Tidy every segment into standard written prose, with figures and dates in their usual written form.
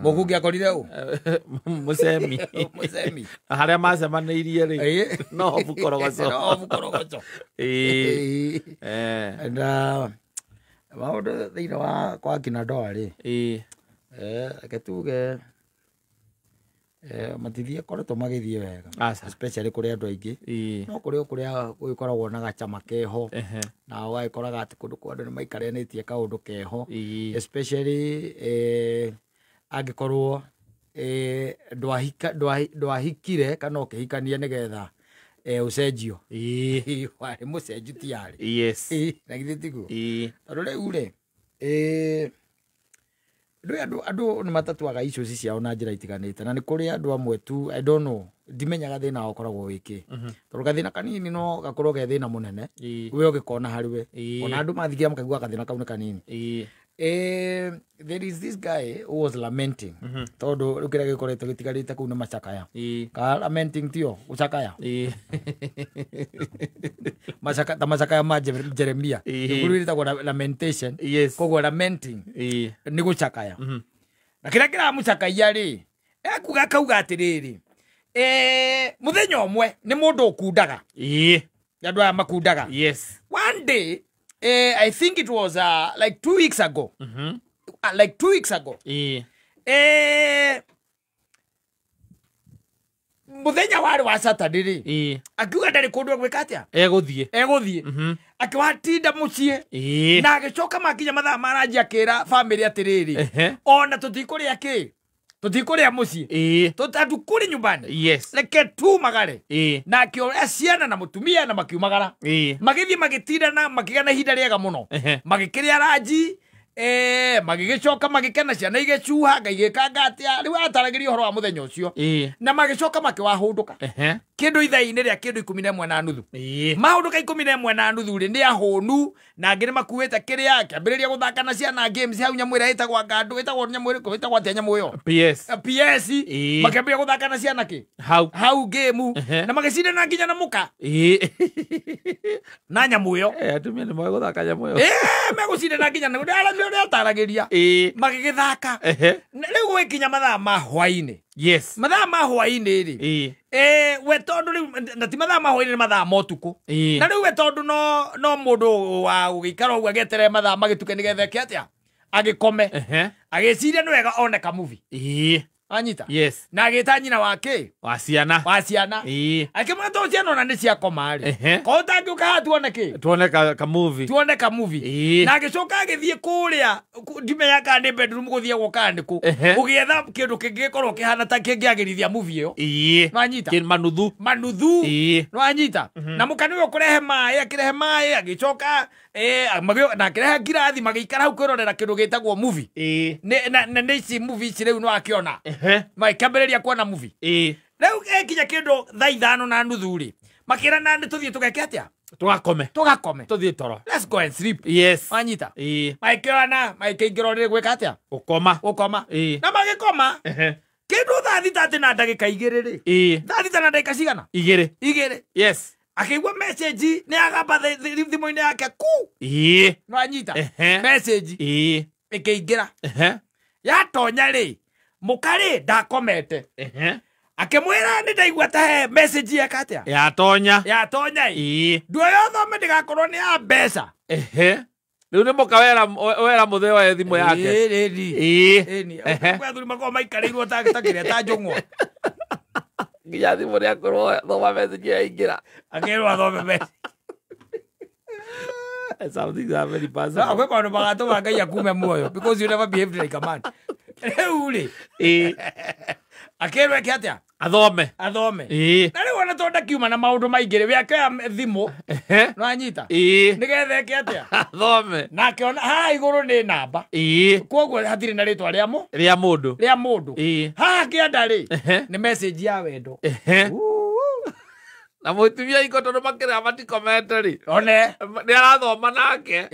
Mukungi akorire u Musemi. Musemi Haria macemanirie ri. No bukorogoco. No bukorogoco. Na maundu thiini wa kwa kina ndoa ri. Aketuge matithie koretwo magithie wega, especially kuri andu aingi. No kuri kuria gukoragwo na gachama keho na waikoraga ati kundu kwa andu ni maikaranitie kaundu keho, especially angikorwo ndwahikire kana ukihikania nigetha ucenjio wari mucenju tiari. Yes. Na githĩ tiguo. Tondu riu ri andu ni matatuaga issues ciao na njira itiganite, na ni kuri andu amwe tu I don't know ndimenyaga thina wao koragwo wiki. Tondu gathina kanini no gakorwo ge thina munene we ugikona hariwe ona andu mathikia makagua gathina kau ni kanini. There is this guy who was lamenting tondu rukira gikoretwo gitigarite kuu na macakaya ka lamenting tio ucakaya macakaya ma Jeremia kurita kwa lamentation kogo lamenting ni gucakaya na kira kira mucakaya ri kuga kauga atiriri muthenya omwe ni mundu ukundaga andu aya makundaga. One day I think it was like 2 weeks ago. Like 2 weeks ago. Muthenya wari wa Saturday ri. Akiuga ndari kundu gwika atia? Eguthie. Akiwatinda mucie. Na agicoka makinya mathaa maranji akira family atiriri. Ona tutikuria ki? Tutikuria mucie. Tutatukuri nyumbani. Leke tu magare. Na akioya ciana na mutumia na makiumagara. Magithi magitinda na makigana hinda riega muno. Magikiria ranji. Magigicoka magikena ciana igicuha ngaigikanga atia riu ataragiria horo wa muthenya ucio. Na magicoka makiwahunduka. Kindu ithaini ria kindu 11 na nuthu. Mahunduka 11 na nuthu ri ni ahunu na angĩ nĩmakuĩte kĩrĩa akĩambĩrĩria gũthaka na ciana games hau nyamũ ĩrĩa ĩtagwo ngandũ ĩtagwo nyamũ ĩrĩkũ ĩtagwo atĩa nyamũ ĩyo PS makĩambĩrĩria gũthaka na ciana kĩ hau game na magĩcindana nginya na mũka na nyamũ ĩyo atumia nĩ moĩ gũthaka nyamũ ĩyo megũcindana nginya na ũrĩa ataragĩria magĩgĩthaka rĩu gwĩkinya mathaa ma hwainĩ mathaa ma hwainĩ rĩ we tondu na ti mathaa ma hwainĩ mathaa ma ũtukũ na rĩu we tondu no mũndũ wa gũgĩikara ũguo agĩeterere mathaa magĩtuke nĩgetha eke atĩa agĩkome agĩciria nĩ wega one ka movie anyita na agĩta nyina wake wa ciana akĩmwĩra ciana ona nĩ ciakoma rĩ ko ũtangĩũka haha tuone ka movie na agĩcoka agĩthiĩ kũrĩa ndimenya kana nĩ bedroom gũthiĩ gũka ndĩkũ ũgĩetha kĩndũ kĩngĩkorwo kĩhana ta kĩngĩagĩrithia movie ĩyo nĩwanyita manuthu nĩwanyita na mũka nĩwe ũkũrehe maĩ akĩrehe maĩ agĩcoka na akĩrehe ngirathi magĩikara hau kwĩrorera kĩndũ gĩtagwo movie nĩ ici movie ici rĩu nĩwakĩona makĩambĩrĩria kuona movie rĩu ekinya kĩndũ thaa 5:30 rĩ makĩrana nĩ tũthiĩ tũgeke atĩa tũgakome tũthiĩ toro let's go and sleep wanyita maikĩrana maikĩingĩra rĩ gwĩka atĩa gũkoma na magĩkoma kĩndũ thaa 3 na ndagĩka 2 rĩ thaa 3 na ndagĩka cigana 2 akĩigua message nĩ agamba thimũ-inĩ yake ku nĩwanyita message ĩkĩingĩra yatonya rĩ mũka rĩ ndakomete akĩmwĩra nĩ ndaigua ta he message yake atĩa yatonya nduoya ũthome ndĩgakorwo nĩ ya mbeca rĩu nĩ mũka wera mũthee wa thimũ yake ĩni athuri makorwo maikarĩirwo ta kĩrĩa ta njũng'wa nginya thimũ rĩakorwo thoma message yaingĩra akĩrwo athome message something that very personal no kwa ndo magatũma Ngai akume muoyo because you never behaved like a man rĩu rĩ akĩrwo eke atĩa athome na rĩu ona tonda kiuma na maũndũ maingĩ rĩ we akĩoya thimũ nĩwanyita nĩgetha eke atĩa athome na akĩona haha igũrũ nĩ namba koguo hatirĩ na rĩtwa rĩa mũndũ haha kĩanda rĩ nĩ message ya wendo na mũtumia iko tondu makĩrĩa matikomete rĩ one nĩ arathoma nake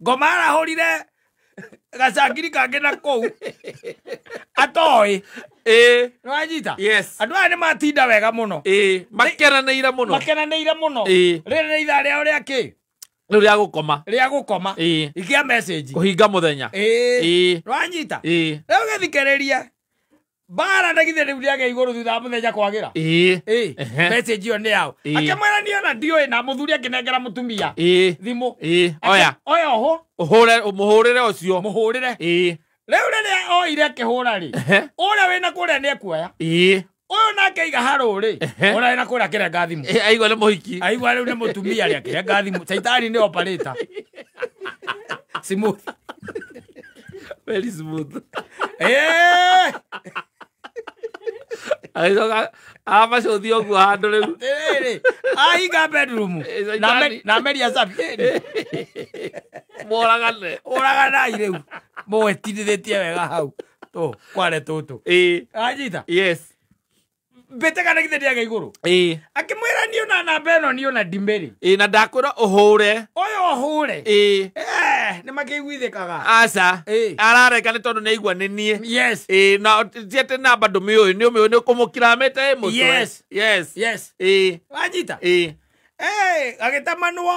ngoma arahũrire gacangiri kangĩ na kũu atoĩ nĩwanyita andũ aya nĩ matinda wega mũno makenanĩire mũno rĩrĩ nĩ ithaa rĩao rĩa kĩ ria gukoma ikia message kuhinga muthenya rwanyita rĩu gĩthikĩrĩria bara ndagithe rĩu rĩage igũrũ thutha muthenya kwagira message yo nĩ yao akĩmwĩra niĩ ona ndiũĩ na mũthuri akĩnengera mũtumia thimũ oya oho mũhũrĩre ũcio rĩu rĩrĩa oire akĩhũra rĩ ũrĩa wĩna kũrĩa nĩ ekuoya ũyũ nake iga harũ rĩ ũrĩa wĩna kũrĩa akĩrenga thimũ aigua nĩ mũhiki aigua rĩu nĩ mũtumia rĩ akĩrenga thimũ caitani nĩ operator smooth very smooth aizoga amacothi ũguo handũ rĩu ahinga bedroom na meria safi mũraganai rĩu mũwetithĩtie wega hau kware tũtũ anyita mbĩtĩkana githĩ ndĩage igũrũ akĩmwĩra niĩ ona namba ĩno niĩ ona ndimĩrĩ na ndakwĩra ũhũre ũyũ ũhũre nĩ makĩiguithĩkaga aca arareka nĩ tondũ nĩ aigua nĩ niĩ na tiete namba ndũmĩũĩ nĩ ũmĩũĩ nĩ kũmũkiramĩte mũtwe wanyita agĩtamanwo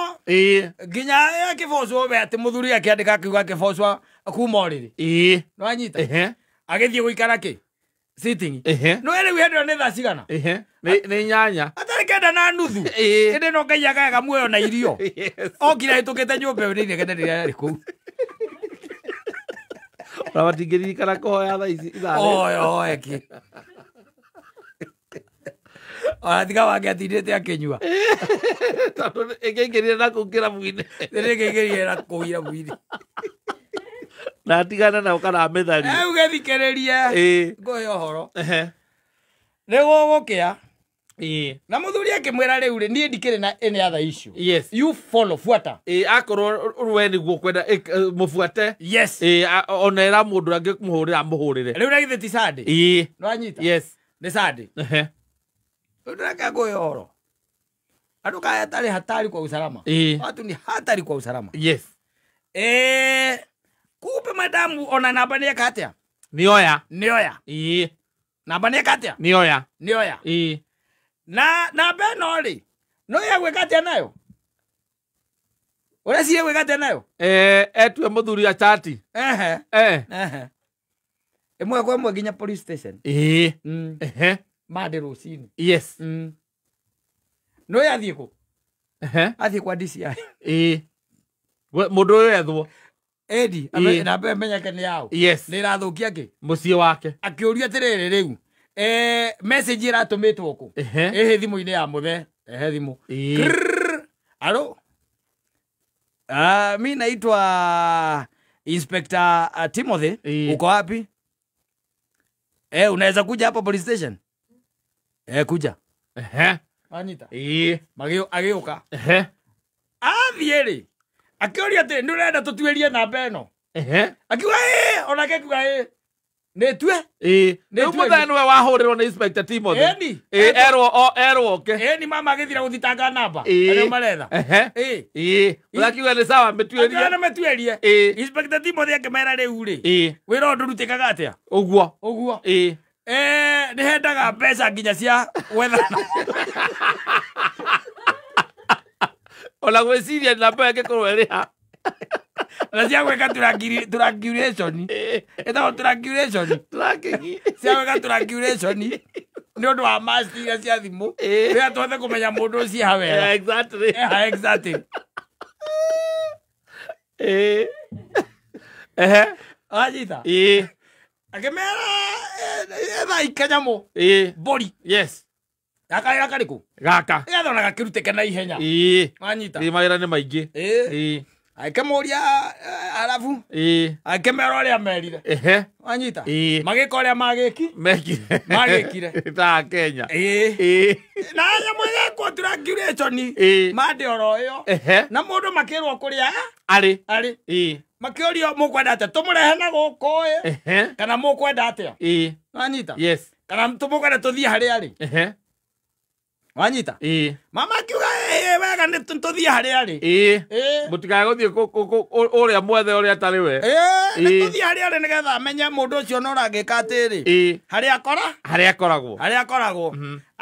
nginya akĩbocwo we atĩ mũthuri akĩandĩka akiuga akĩbocwo kuma ũrĩrĩ wanyita agĩthiĩ gũikara kĩ sitting no rĩu hĩndĩ ĩyo nĩ thaa cigana nĩ 8 atarĩ kenda na nuthu hĩndĩ ĩno Ngai agayaga muoyo na irio okira hĩtũkĩte nyũmba ĩyo nĩ inegene rĩrĩa rĩarĩ kũu matingĩririkana kũhoya thaa ici oeki ona tiga wake atindĩte akĩnyua tondũ ĩngĩingĩrire na kũu kĩrabu-inĩ ĩngĩingĩrire na kũu irabu-inĩ na tigana nao kana mĩthari rĩu gĩthikĩrĩrie ngũhe ũhoro rĩu ũgũkĩa na mũthuri akĩmwĩra rĩu rĩ niĩ ndikĩrĩ na any other issue you follow fuata akorwo we nĩguo kwenda mũbuate ona era mũndũ angĩmũhũrĩra mũhũrĩre rĩu na githĩ ti Sunday nĩwanyita nĩ Sunday rĩu ndĩreka ngũhe ũhoro andũ kaya tarĩ hatari kwa usalama watu ni hatari kwa usalama kumbe madamu ona namba nĩ ekatia nĩoya namba nĩ ekatia nĩoya na namba ĩno rĩ no ya gwĩka atĩa nayo ũrĩa ciĩ gwĩka atĩa nayo etue mũthuri a chati ĩmwe kwa ĩmwe nginya police station mande rũcinĩ no yathiĩ kũ athiĩ kwa DCI mũndũ ũyũ ethwo Edi namba menyeke nĩ yao nĩ irathũkia kĩ mũciĩ wake akĩũria atĩrĩrĩ rĩu message ĩratũmĩtwo kũ ĩhĩ thimũ-inĩ ya mũthe thimũ alo mi naitwa Inspector Timothy uko wapi unaweza kuja hapa police station kuja anita agĩũka athiĩ rĩ akĩũria atĩ ndũrenda tũtuĩrie namba ĩno akiuga onake akiuga nĩtue rĩu mũthenya nĩwe wahũrĩrwo nĩ Inspector Timothy erwo oke ni mama agĩthira gũthitanga namba arĩa maretha ũrakiuga nĩ sawa mĩtuĩrie Inspector Timothy akĩmera rĩu rĩ wĩra ũndũ rutĩkaga atĩa ũguo nĩ hendaga mbeca nginya cia gwetha ona gwĩciria namba ĩngĩkorwo ĩrĩha na cia gwĩka triangulation ĩtagwo triangulation cia gwĩka triangulation nĩ ũndũ wa mast iria cia thimũ rĩrĩa tuothe kũmenya mũndũ ũcio ha wega exactly ajita akĩmera etha ikanyamũ mbũri gaka karĩkũ gaka ĩgathona gakĩrutĩke na ihenya wanyita mawĩra nĩ maingĩ akĩmũria arabu akĩmera ũrĩa merire wanyita magĩka ũrĩa magĩkire ta Kenya na nyamũ ĩgekwo triangulation mande oro ĩyo na mũndũ makĩrwo kũrĩa arĩ makĩũrio mũkwenda atĩa tũmũrehe na gũkũ kana mũkwenda atĩa wanyita kana tũmũkwenda tũthiĩ harĩa arĩ wanyita mama akiuga wega nĩ tũthiĩ harĩa arĩ mũtikae gũthiĩ ũrĩa mwethe ũrĩa atarĩ we nĩ tũthiĩ harĩa arĩ nĩgetha amenye mũndũ ũcio no ũragĩka atĩrĩ harĩa akoragwo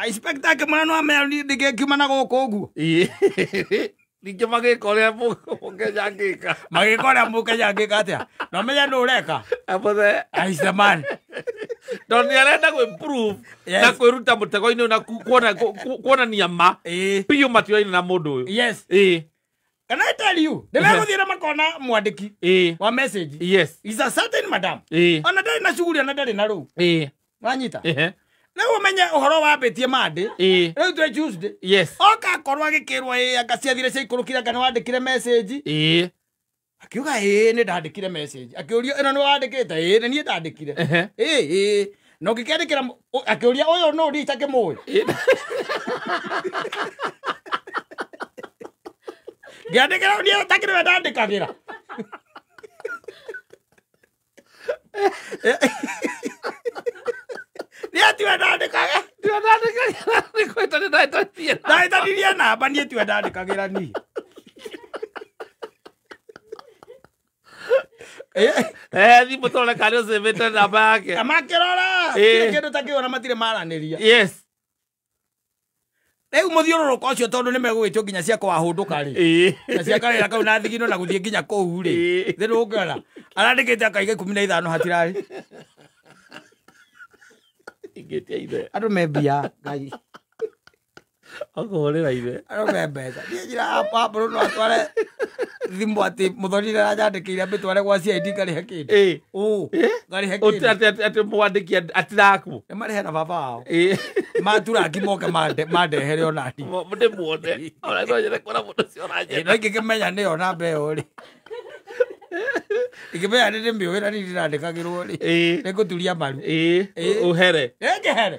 Inspector akĩmwĩra no amenya ndingĩkiuma na gũkũ ũguo Ningĩ magĩkorea Mũkenya angĩka. Magĩkorea Mũkenya angĩka atĩa? No menya nũ ũreka. Abothe. He's the man. Don't nĩarenda gwĩprove na kwĩruta mũtego-inĩ na kuonania ma. Piũ matioine na mũndũ ũyũ. Yes. Can I tell you? The man gũthiĩra makona mwandĩki wa message. Yes. Is a certain madam. Ona ndarĩ na shughuli ona ndarĩ na rũu. Wanyita. Rĩu ũmenye ũhoro wambĩtie Monday. Rĩu twĩ Tuesday. Yes. Oka akorwo agĩkĩrwo anga ciathire cia ikũrũkire kana wandĩkire message. Akiuga nĩ ndandĩkire message. Akĩũria ĩno nĩ wandĩkĩte? Nĩ niĩ ndandĩkire. No ngĩkĩandĩkĩra akĩũria ũyũ no ndi itakĩmũĩ. Ngĩandĩkĩra niĩ ũtakĩrĩ we ndandĩkagĩra. Niĩ tiwe ndandĩkaga. Tiwe ndandĩkagĩra. Nĩkwĩta nĩ ndahĩtanirie. Ndahĩtanirie namba niĩ tiwe ndandĩkagĩra niĩ. Thimũ tũreka nĩ ũcĩbĩte namba yake. Amakĩrora. Kĩndũ takĩona matirĩ maranĩria. Yes. Rĩu mũthiũrũrũka ũcio tondũ nĩ megũgĩtio nginya cia kwahũndũka rĩ. Na cia karĩra kau na thigino na gũthiĩ nginya kũu rĩ. Thĩ ndũngĩona. Arandĩkĩte akaige 15 hatirarĩ. Ingĩtia ithe. Andũ me mbia Ngai. Akũhũrĩra ithe. Andũ me mbeca. Niĩ njĩra Pablo no atware thimũ atĩ mũthoni aranyandĩkĩire mbĩtware gwa CID ngarĩhe kĩndũ. Ngarĩhe kĩndũ. Atĩ mwandĩki atiraku. Nĩ marĩhe na baba wao. Maturangi moke mandehere ona ni. Ndĩmuone. Ona no nyende kuona mũndũ ũcio ũranjenda. No ingĩkĩmenya nĩyo namba ĩyo rĩ. Ingĩmenya nĩ ndĩmĩũĩ nĩ ndĩrandĩkagĩrwo rĩ. Nĩngũturia maru. Ũhere. Ngĩhere.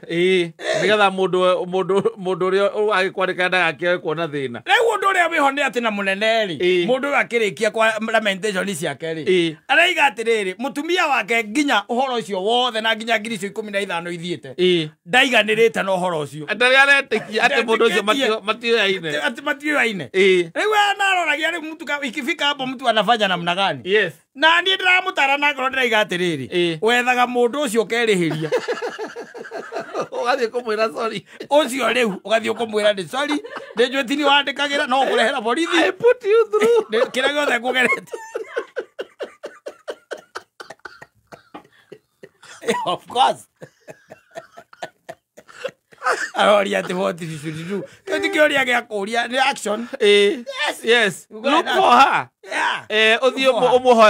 Nĩgetha mũndũ ũrĩa agĩkwandĩka ndagakĩoe kuona thĩna. Rĩu ũndũ ũrĩa wĩho nĩ atĩ na mũnene rĩ. Mũndũ ũyũ akĩrĩkia kwa lamentation ciake rĩ. Araiga atĩrĩrĩ mũtumia wake nginya ũhoro ũcio wothe na nginya ngiri 15 ithiĩte. Ndaiganĩrĩte na ũhoro ũcio. Ndarĩ aretĩkia atĩ mũndũ ũcio matioyaine. Atĩ matioyaine. Rĩu anaroragia rĩu mtu ikifika hapo mtu anafanya namna gani? Yes. Na niĩ ndĩramũtara na ngoro ndĩraiga atĩrĩrĩ. Wethaga mũndũ ũcio ũkerĩhĩria. Ũgathiĩ kũmwĩra sorry. Ũcio rĩu ũgathiĩ kũmwĩra nĩ sorry. Ndĩnjũĩ ti nĩ wandĩkagĩra no ũkũrehera borithi. I put you through. Kĩrĩa gĩothe ngũgerete. Of course. Aroria ati what you should do. Kati kioria gya kuria reaction. Yes. Look for her. Yeah. Uthio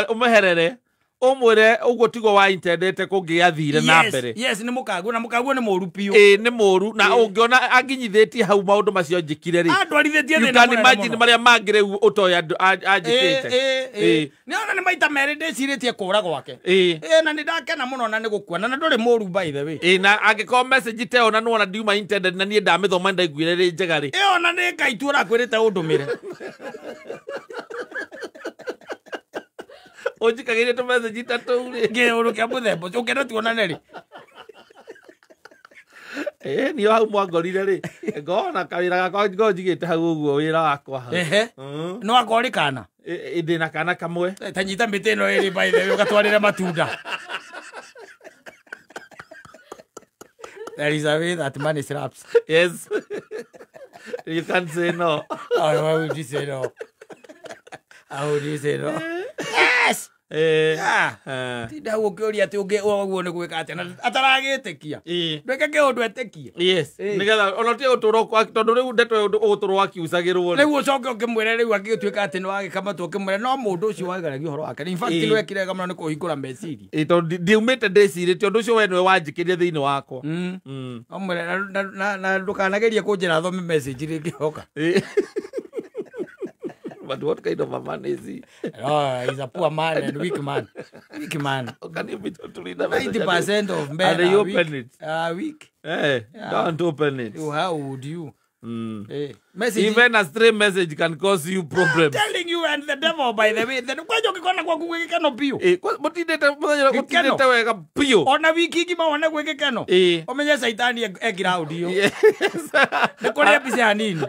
umuherere. Umwire uguo tigo wa intendete kungĩathire na mbere. Yes, nĩ mũkangu na mũkangu nĩ mũru piũ. Nĩ mũru na ũngĩona aginyithĩtie hau maũndũ macio njĩkire rĩ. Andwarithĩtie thĩna. You can imagine marĩa mangĩ rĩu ũtoya anjĩkĩte. Nĩona nĩ maita merĩ ndĩcirĩtie kũra gwake. Na nĩ ndakena mũno na nĩ gũkuona na ndũrĩ mũru by the way. Na angĩkorwo message te ona nĩ wona ndiuma intended na niĩ ndamĩthoma ndaiguire rĩ njega rĩ. Ona nĩ Ngai tu ũrakwĩrĩte ũndũmĩre. Ojikagire to message itatũ rĩ. Ngĩũrũkia mũthemba ũcio ũkenda tuonane rĩ. Niĩ hau mwangorire rĩ. Ngona kawĩra gakwa njigĩte hau ũguo wĩra wakwa hau. No akorĩ kana. Ndĩna kana kamwe. Ta nyita mĩtĩ ĩno ĩrĩ by the way ũgatwarĩre matunda. There is a way that money slaps. Yes. You can't say no. Why would you say no? How would you say no? Yes. Tinda gũkĩũria atĩ ũguo nĩ gwĩka atĩ ataragĩtĩkia. Ndwĩke kĩũndũ etĩkie. Yes. Nĩgetha ona ti ũtũũro tondũ rĩu ndeto ũtũũro wakiucagĩrwo. Rĩu ũcoke ũkĩmwĩre rĩu agĩtuĩka atĩ nĩ wagĩkamatwo ũkĩmwĩre no mũndũ ũcio wageragia ũhoro wake. In fact nĩ wekire wega mũno nĩ kũhingũra meciria. Tondũ ndiumĩte ndĩcirĩtie ũndũ ũcio we nĩwe wanjĩkĩrire thĩinĩ wakwa. Ũmwĩre na ndũkanagerie kũnjĩra thome message rĩngĩhoka. But what kind of a man is he? Oh, he's a poor man and weak man. Weak man. Can you be to read that? 90% of men are weak. Weak. Hey, don't open it. How would you? Message. Even a stray message can cause you problems. I'm telling you, and the devil, by the way. Then why don't you go to work again? But he did a pio. On a week, he want to work again. O me Satan, egg audio. Yes. The Korea Pisanin.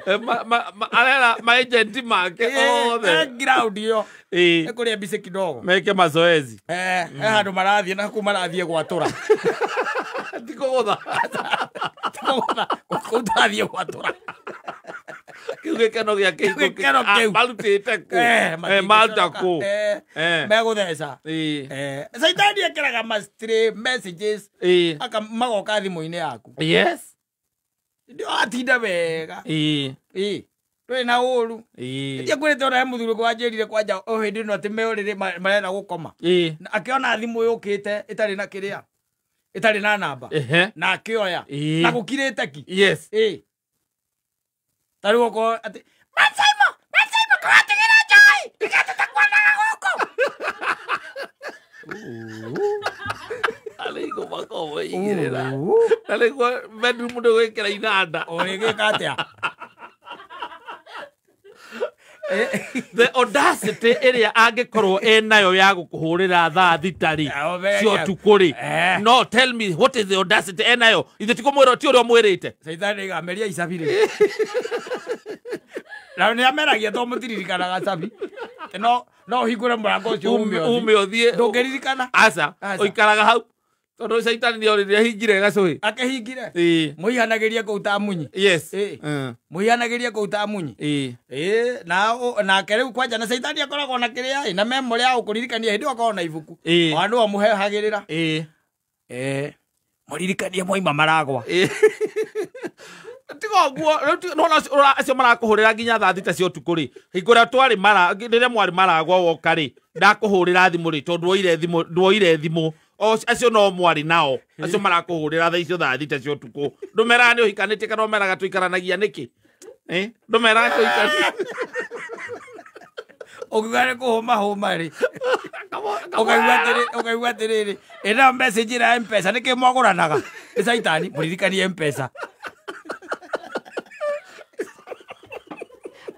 My agent mark. Oh, the egg audio. The Korea Pisekido. Make a mazoezi. I had a Marathi and a Kumarathi Guatora. gikeno gia kihiko marutite ku maruta ku megutheca Saitani ekiraga messages aka magoka thimu-ini yaku yes ndio atinda wega Twe na uru. Ndia kwirite ona muthuru kwa njirire kwanja o hindi no ati meurire marenda gukoma. Akiona thimu yukite itari na kiria. Itari na namba. Na akioya. Na gukirite ki. Yes. Tari goko ati Mansaimo kwatigira joy. Ikatata kwana goko. Alego bako igirira. Alego bedroom ndo gwikira inanda. Orege katia. The audacity iria angikorwo enayo ya gukuhurira thaa thitari cio tukuri no tell me what is the audacity enayo ithe tikumwira ti uria mwirite Saitani gameria icabire na ni ameragia to mutiririkana gacabi no hingure murango ucio ume othie ndungiririkana asa oikaraga hau Tondo Saitani ni orire hingire gacui akehingire muihanagiria kuuta munyi yes muihanagiria kuuta munyi na keriu kwanja na Saitani akoragwo na kiria na memory ya ukuririkania hindi akoragwo na ibuku wandu amuhehagirira muririkanie moima maragwa tigo guo no acio marakuhurira nginya thaa thita cio tukuri hingura twari riria mwari maragwa woka ri ndakuhurira thimu ri tondu woire thimu acio no mwari nao acio marakuhurira thaa icio thaa thita cio tuku ndumera ni uhikanite kana umeraga tuikaranagia niki ndumera tuikaranagia Ogugare kuhuma ri okaigua atiriri ina message ira M-Pesa niki mwaguranaga ni Saitani muririkanie M-Pesa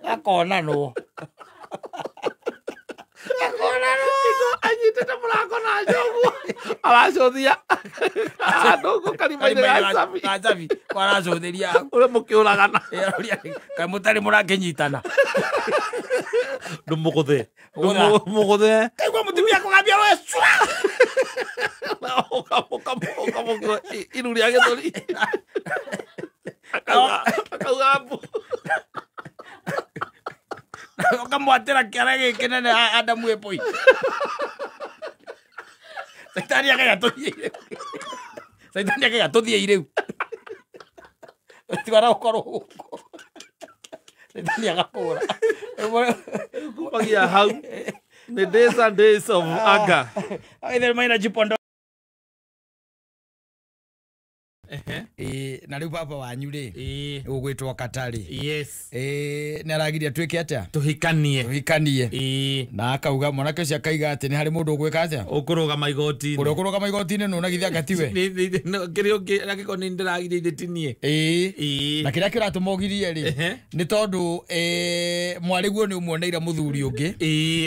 akona no anyitete murango na njogu aracothia ndogo karimaire gacabi waracothiria ure mukiuragana kai mutari murakinyitana ndumuguthe kaigua mutumia kugambia we ukamuka iru ria githuri akaugambu ukamwatira kiara giki nene Adamu epoi Saitani akaiga tuthie ireu tigara ukorwo Saitani agakura kumagia hau the days and days of anger either maina jipondo na riu baba wanyu ri ugwitwo Katari yes ni aragiria twike atia tuhikanie na akauga mwanake ucio akaiga ati ni hari mundu ugwika atia ukurugama igoti-ini no na githia gatiwe kirio ngakiko ni ndiragiria tinie na kiria kiratuma ugirie ri ni tondu mwariguo ni umuoneira muthuri ungi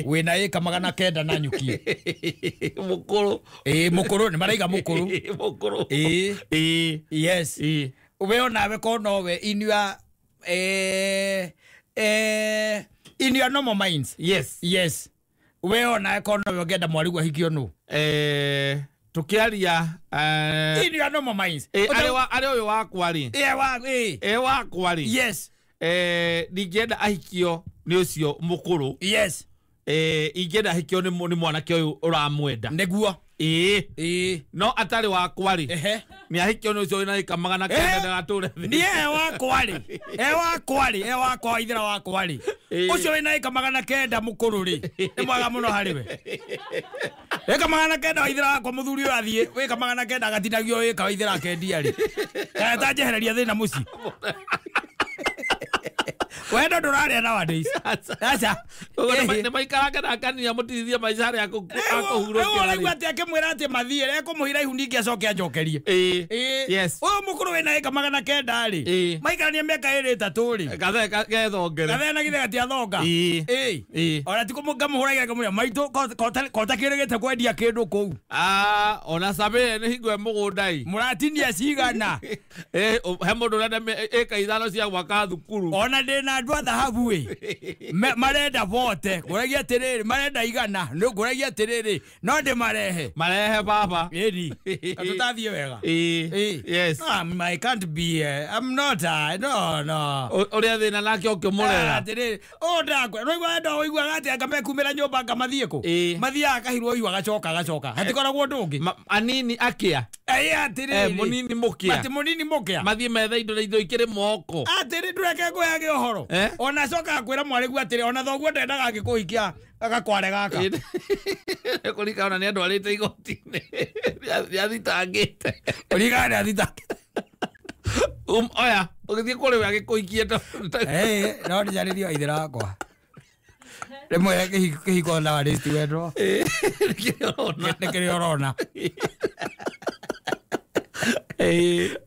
wina ika 900 na nyuki mukuru ni maraiga mukuru yes ube nawe ko nowe in your normal minds yes ube nawe ko nowe ngenda mwarigwa hikio nu tukiaria in your normal minds ari uyu wakwari wakwari yes ningienda ahikio ni ucio mukuru yes ingenda ahikio ni mwanake uyu uramwenda neguo no atari wakwari ni ahikio ni ucio ina ika 900 gature ni wakwa ithira wakwari ucio ina ika 900 mukuru ri ni mwaga muno hariwe ika 900 ithira wakwa muthuri uyu athie wika 900 gatinagio ika ithira kendia ri ta jehereria thina muci wendo nduraria nowadays acha ni maikaranga na kania mutithia maicari akuhurukira ri ati akimwira ati mathie ekumuhira ihu ningi acoke anjokerie yes uyu mukuru wina ika 900 ri maikarania miaka 3 ri gathena githe gatiathonga ona tikumuhuragira kamuria maitu kota kirigite kwendia kindu kou ona sabe ni hingwe mugundai muratinia cigana he mundu renda eka 5 cia gwaka thukuru ona ndina andũ a thahabu marenda vote ngũragia atĩrĩrĩ marenda igana nĩ ngũragia atĩrĩrĩ no marehe baba ĩni atũtathiĩ wega yes I can't be I'm not no ũrĩa thĩna nake ũkĩmũrera atĩrĩrĩ ndakwe rũigua enda ũiguaga atĩ anga mekumĩra nyũmba anga mathiĩ kũ mathiaga kahirwo ũigua agacoka hatikoragwo ũndũ ũngĩ anini akĩa atĩrĩrĩ mũnini mũkĩa atĩ mũnini mũkĩa mathiĩ metha indo ikĩrĩ moko atĩrĩ ndũreke ngũyage ũhoro ona coka akwĩra mwarĩgu atĩrĩ ona thoguo ndendaga angĩkũhikia agakware gaka kũrika ona nĩ andwarĩte igoti-inĩ rĩathitangĩte kũrika rĩathitangĩte oya ũgĩthiĩ kũrĩ we agĩkũhikie no ndĩjarĩrio ithĩra wakwa rĩmwe kĩhiko na warĩsti wendwo nĩkĩrĩ ũrona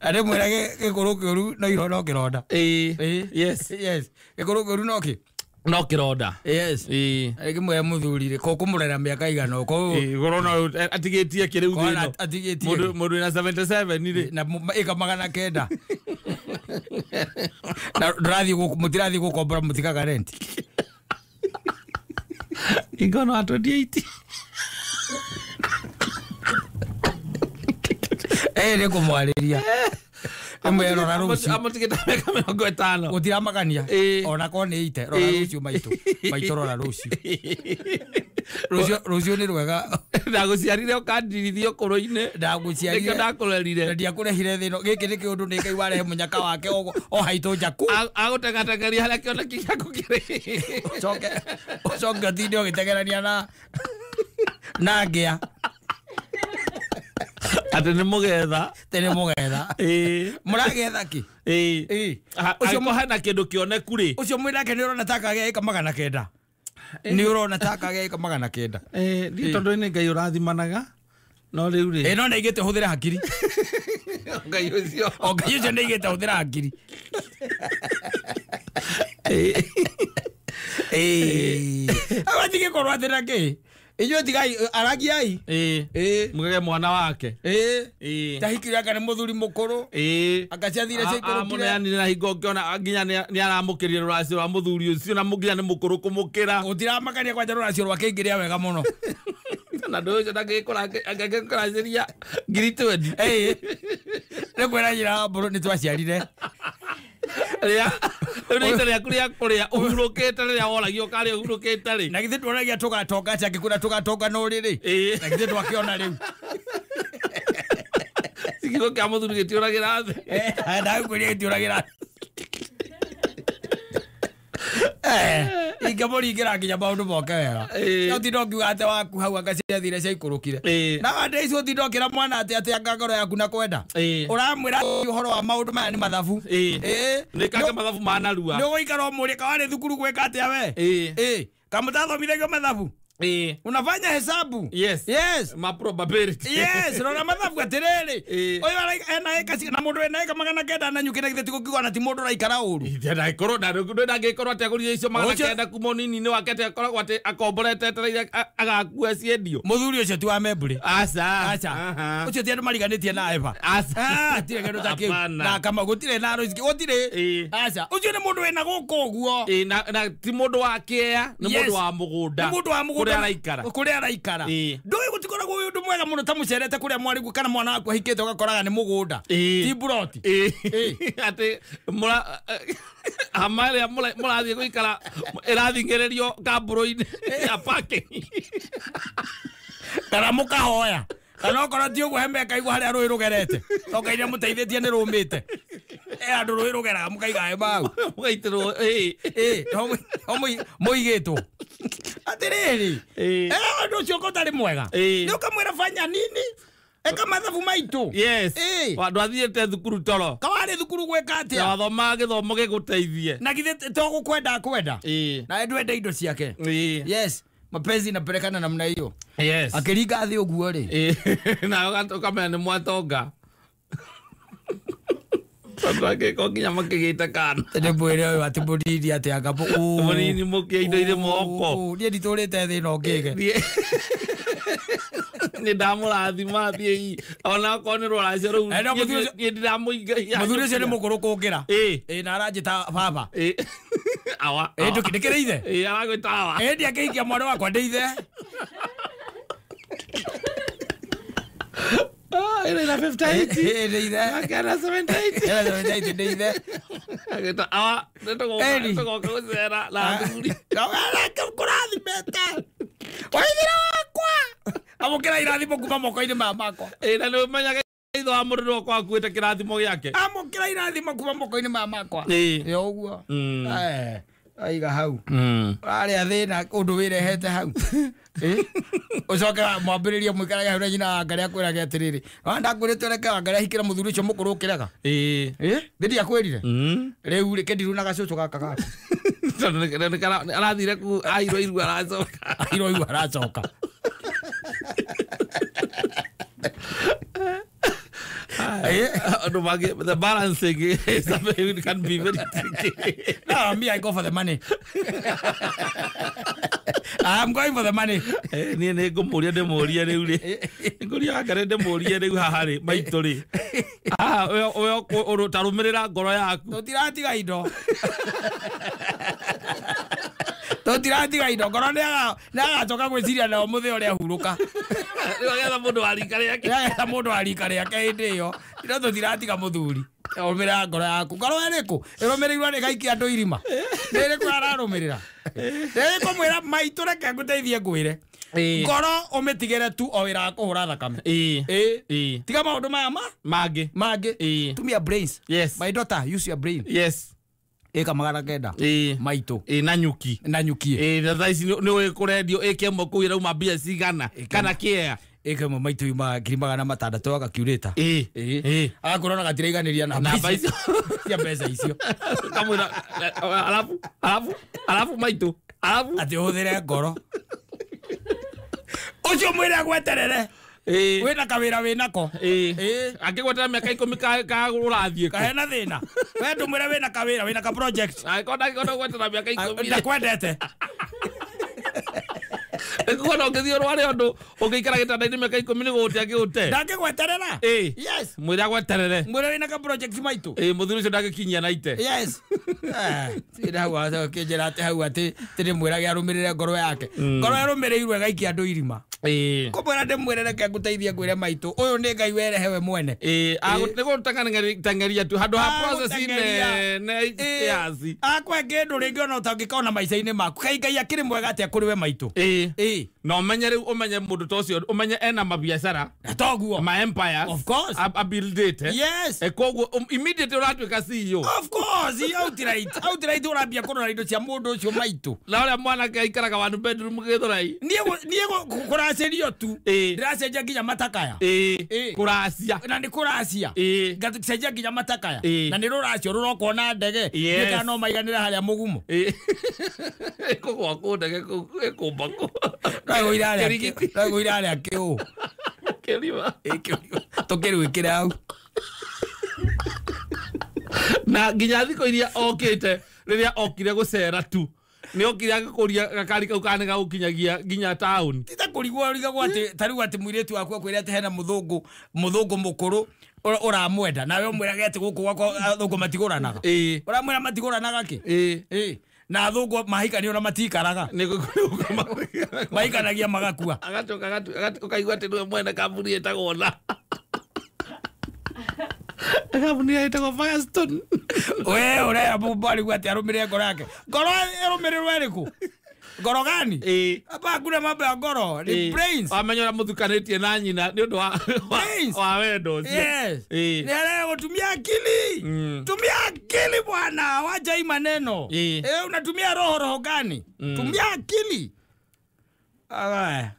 arĩ mwĩra gĩkũrũ kĩũru no irono kĩronda yes gĩkũrũ kĩũru no kĩ no kĩronda yes kĩmwe mũthuri kũmũrera mĩaka igana gũrona atigĩtie kĩrĩu thĩno mũndũ wĩna 77 rĩ na ĩka 900 na mũtirathiĩ gũkombora mũtikaga rent ingano 28 nĩ kũmwarĩria ĩmwe rora rũciũ amũtigĩta mĩaka 50 gũtiramakania ona ko nĩ ite rora rũciũ maitũ rora rũciũ nĩ rwega ndagũciarire ũkandirithio kũrũ-inĩ ndagũciarire ndakũrerire ndiakũrehire thĩno gĩkĩ nĩ kĩũndũ nĩ Ngai warehe mũnyaka wake o haitũ njaku agũtegategeria harĩa kĩoneki gĩaku kĩrĩ ũcoke ũtinde ũgĩtegerania na ngĩa atĩ nĩ mũgetha tene mũgetha mũragetha kĩ ũcio hana kĩndũ kĩoneku rĩ ũcio mwĩnake nĩ ũrona taka gĩa ĩka 900 nĩ ũrona taka gĩa ĩka 900 ndi tondũ nĩ Ngai ũrathimanaga no rĩu rĩ no nĩigĩte hũthĩra hakiri Ngai ũcio nĩigĩte hũthĩra hakiri abatigĩkorwo atĩra kĩ inyuĩ tigai aragiai mugege mwana wake tahikire aka nĩ mũthuri mũkũrũ akaciathire mũneanire na hingo ngĩona nginya nĩ aramũkĩrire rũracio rwa mũthuri ũcio na nginya nĩ mũkũrũ kũmũkĩra gũtiramakania kwanja rũracio rwake ingĩrĩa wega mũno na ndũ ũcio ndangĩkũracĩria ngiri 20 nĩ kwĩra njĩra mbũrũ nĩ twaciarire rĩu rĩita rĩaku rĩa kũrĩa ũhurũkĩte rĩrĩa woragio karĩa ũhurũkĩte rĩ na githĩ tworagia tũgatonga angĩkwĩra tũgatonga no rĩrĩ na githĩ twakĩona rĩu gĩko kĩa mũthuri gĩtiũragĩra thĩ ndagũkwĩria gĩtiũragĩra ingĩmũringĩra nginya maũndũ moke wega no ti nongiuga atĩ waku hau agaciathire ciaikũrũkire na wandĩ icio ti ndokĩra mwana atĩ anga ngoro yaku na kwenda ũramwĩra ũhoro wa maũndũ maya nĩ mathabu nĩkanga mathabu manarua nĩ ũgũikara ũmũrĩa kawarĩ thukuru gwĩka atĩa we kamũtathomithagio mathabu unafanya hesabu yes ma probability yes rora mathabu atiriri oyo ena eka na mundu ena eka 900 na nyukira githeti gukigwa na ti mundu raikara uru ndana ikorwo ndangĩkorwo atĩ agũrire icio 900 kuma nini-inĩ wake atĩ akoragwo atĩ akomborete etereire agakua ciendio mũthuri ũcio ti wa memburi aca ũcio ti andũ mariganĩtie na eba tire kĩndũ ta kĩu na kama gũtirĩ na rũciki gũtirĩ aca ũcio nĩ mũndũ wĩna gũkũ ũguo na ti mũndũ wa kĩea nĩ mũndũ wa mũgũnda kuria araikara ndũĩ gũtikoragwo wĩ ũndũ mwega mũno ta mũcerete kuria mwarigu kana mwana waku ahikĩte ũgakoraga nĩ mũgũnda ti buroti atĩ hama ĩrĩa mũrathiĩ gũikara ĩrathingĩrĩrio kambũrũ-inĩ ya parking kana mũkahoya kana okorwo ti ũguo heme kaigua harĩa rũĩ rũgerete Ngai nĩ mũteithĩtie nĩ rũmĩte andũ rũĩ rũgeraga mũkaiga hema hau mũgaitĩrwo mũigĩtwo atiriri ũndũ ũcio ũtarĩ mwega nĩ ũkamwĩra fanya nini eka mathabu maitũ ndwathiĩte thukuru toro kawarĩ thukuru gwĩka atĩa wathomaga gĩthomo gĩgũteithie na githĩ togũkwenda na ndwende indo ciake yes mapenzi inapelekana namna hiyo akĩringa thĩ ũguo rĩ na ũkamenya nĩ mwatonga Tondũ nginya makĩgĩte kana nĩ mwĩre ũyũ atĩ mũnini atĩ anga mũnini mũkĩa indo irĩ moko niĩ nditũrĩte thĩ ĩno ngĩge nĩ ndamũrathima thiĩ ona okorwo nĩ rũracio rũu niĩ ndiramũingaia mũthuri ũcio nĩ mũkũrũ kũngĩra na aranjĩta baba Awa. Ndukindikire ithe. Aragwita awa. Ndi akeikia mwana wakwa ndi ithe. Ina 58. Ndi ithe. Akana 78. 78 ndi ithe. Agita awa. Netogo kuzera la nduri. Kawala kurathimete. Waithira wakwa. Amukira irathimo kuma moko-ini makwa. Na nĩ ũmenyaga ithe wa mũndũ no kwa akuĩte kĩrathimo gĩake. Amukira irathimo kuma moko-ini makwa. Yo ũguo. Aiga hau. Arĩa thĩna ũndũ wĩrehete hau. Ucoka mwambĩrĩria mũikarage hau na nyina Ngarĩ akwĩrage atĩrĩrĩ. Ndakwĩrĩte reke Ngarĩ ahikĩre mũthuri ũcio mũkũrũ ũkĩrega. Thĩndi akwĩrire. Rĩu reke ndirũ na gacũcũ gaka gaka. Arathire ku airwo iru aracoka. Airwo iru aracoka. The balancing is it can be very tricky. No, me, I go for the money. I'm going for the money. Niĩ nĩ ngũmũria ndĩmũrie rĩu rĩ. Ngũria Ngarĩ ndĩmũrie rĩu haha rĩ maitũ rĩ. We ũtarũmĩrĩra ngoro yaku. Tũtiratiga indo. Tũtiratiga indo. Ngoro nĩagacoka gwĩciria nao mũthĩ ũrĩa hurũka. Nĩgetha mũndũ wa rika rĩake. Nĩgetha mũndũ wa rika rĩake hĩndĩ ĩyo. Ino tũtiratiga mũthuri. Rũmĩrĩra ngoro yaku. Ngoro ĩrĩkũ? Ĩrũmĩrĩirwo nĩ gaikia andũ irima. Nĩ ĩrĩkũ ararũmĩrĩra? Nĩ kũmwĩra maitũ reke ngũteithie ngwĩre. Ngoro ũmĩtigĩre tu o wĩra wa kũhũra thakame. Tiga maũndũ maya mangĩ. Tumia brains. Yes. My daughter, use your brain. Yes. Eka magana kenda. Maitũ. Na nyuki. Na nyuki. Na thaa ici nĩ ũkũrendio ĩkemwe kũu ĩrauma mbia cigana kana kĩea. Ĩkemwe maitũ ima ngiri magana matandatũ agakiurĩta. Agakorwo na gatiraiganĩria namba icio. Cia mbeca icio. Kamwĩra alafu maitũ. Atĩ ũhũthĩre ngoro. Ũcio mwĩre agweterere. Wĩna kawĩra wĩnako. Angĩgwetera mĩaka 10 ka ũrathiĩ kahe na thĩna. We ndũmwĩre wĩna kawĩra wĩna ka project. Angĩkorwo gwetera mĩaka 10 ndakwendete. Ekuona ũngĩthiĩ ũrware ũndũ ũngĩikara gĩtanda-inĩ mĩaka 10 nĩ gũgũte angĩgũte. Ndangĩgweterera. Yes. Mwĩre agweterere. Mwĩre wĩna ka project maitũ. Mũthuri ũcio ndangĩkinyia na ite. Yes. Ĩrĩ hau akĩnjĩra atĩ hau atĩ ndĩmwĩrage arũmĩrĩre ngoro yake. Ngoro yarũmĩrĩirwo ĩgaikia andũ irima. Kũmwĩra ndĩmwĩre reke ngũteithie ngwĩre maitũ. Ũyũ nĩ Ngai werehe we mwene. Nĩgũteng'eria tu handũ ha process nene yaci. Akwe kĩndũ rĩngĩ ona ũtangĩkona maica-inĩ maku. Kaĩ Ngai akĩrĩ mwega atĩa kũrĩ we maitũ. Na ũmenye rĩu ũmenye mũndũ ta ũcio ũmenye ena mabiacara. Toguo. Ma empires. Of course. Abuildĩte. Yes. Koguo immediately ũratuĩka CEO. Of course. Outright ũrambia kũrora indo cia mũndũ ũcio maitũ. Na ũrĩa mwanake aikaraga one bedroom Gĩthũrai. Niĩ kũracerio tu. Ndĩracenjia nginya matakaya. Kũracia. Na nĩ kũracia. Ngacenjia nginya matakaya. Na nĩ rũracio rũrokwo na ndege. Nĩka no maiganĩra harĩa mũgumo. Kũgwa ndege kũmba kũ. Ndagũire arĩa kĩũ. Kĩrima. Tũkĩrũĩkĩra hau. Na nginya thikũ iria okĩte rĩrĩa okire gũcera tu. Nĩ okire agĩkũria gakari kau kana gũkinyagia nginya town. Tita kũrigwo atĩ tarĩu atĩ mũirĩtu waku akwĩra atĩ hena mũthũngũ mũkũrũ ũramwenda nawe ũmwĩrage atĩ gũkũ gwakwa athũngũ matigũranaga. Ũramwĩra matigũranaga kĩ? Na athũngũ mahikanio na matikaraga. Mahikanagia magakua. Agacoka ũkaigua atĩ nĩwe mwene kambuni ĩtagwo na. Kambuni ĩtagwo Firestone. We ũrĩa mũmbarĩgu atĩ arũmĩrĩre ngoro yake. Ngoro ĩrũmĩrĩrwo ĩrĩkũ? Ngoro gani? Hapa kuna mambo ya ngoro. Ni brains. Wamenya mũthukanĩtie na nyina nĩ ũndũ wa wendo ũcio. Yes. Ni leo kutumia akili. Tumia akili bwana, wacha hii maneno. Unatumia roho gani? Tumia akili.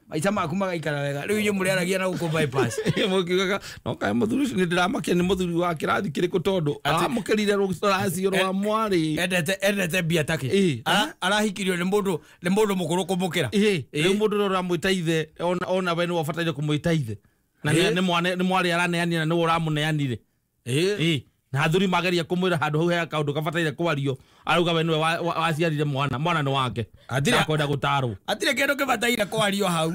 Maisha maku magaikara wega. Rĩu inyuĩ mũrĩaragia na gũkũ bypass. Mũkiugaga no kaĩ mũthuri ũcio nĩ ndĩramakia nĩ mũthuri wa kĩrathi kĩrĩkũ tondũ aramũkĩrire rũracio rwa mwarĩ. Endete mbia take. Arahikirio nĩ mũndũ mũkũrũ kũmũkĩra. Rĩu mũndũ ũrĩa ũramwĩta ithe ona we nĩwe ũbataire kũmwĩta ithe. Na nĩ mwarĩ araneanire na nĩwe ũramũneanire. Na athuri mageria kũmwĩra handũ hau he kaũndũ gabataire kwario arauga we nĩwe waciarire mwana nĩ wake akwenda gũtarwo atirĩ kĩndũ gĩbataire kwario hau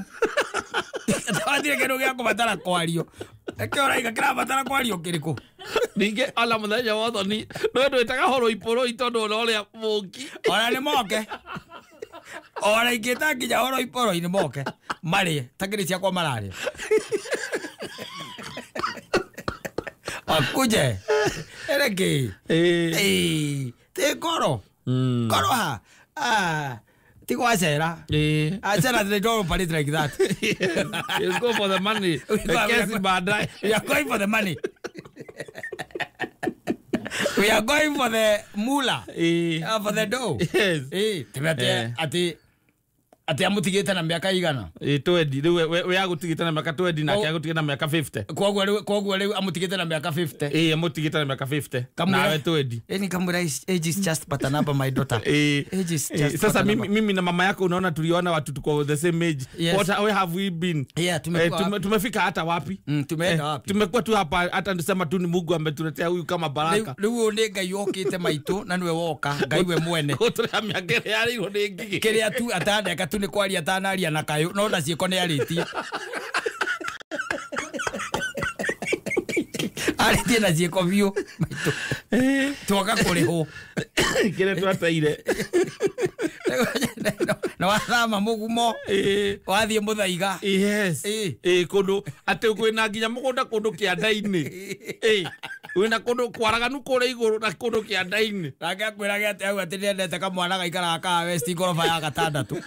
atirĩ kĩndũ gĩa kũbatara kwario Ekora igakira batara kwario kiriko. Ninge ala muthenya wotho ni no ndwitaga horo iporo itondo uria mungi. Ora ni moke. Ora ingita nginya horo iporo ni moke. Mari takiri cia kwa marari. Akuje. Ereke. Te koro. Koro ha. Tigo acera. Acera they don't operate like that. You go for the money. We are going for the money. We are going for the moolah. For the dough. Yes. Ati amutigite na miaka igana. 20 we agutigite na miaka 20 na agutigite na miaka 50. Kogwo riu amutigite na miaka 50. Amutigite na miaka 50. Nawe 20. Any kamura age is just but a number, my daughter. Age is just. Sasa mimi na mama yako unaona tuliona watu tuko the same age. Yes. What have we been? Yeah, tumefika hata wapi? Tumeenda wapi? Tumekuwa tu hapa hata ndisema tu ni Mungu ametuletea huyu kama baraka. Riu ni Ngai okite maitu na niwe woka Ngai we mwene. Kutura miaka yari ro ni ngigi. Kiria tu atandeka tu ni kwaria tanaria na kayo no ndacieko ni aritie. Aritie na cieko biu maitu. Twoka kuriho. Kire twataire. Na wathama mugumo. Wathie muthaiga. Yes. Kundu ate kwina nginya mugunda kundu kianda-ini. Wina kundu kwaraganu kure iguru na kundu kianda-ini. Ranga kwirage ate au ati ndete kamwana gaikara ka west gorofa ya gatandatu.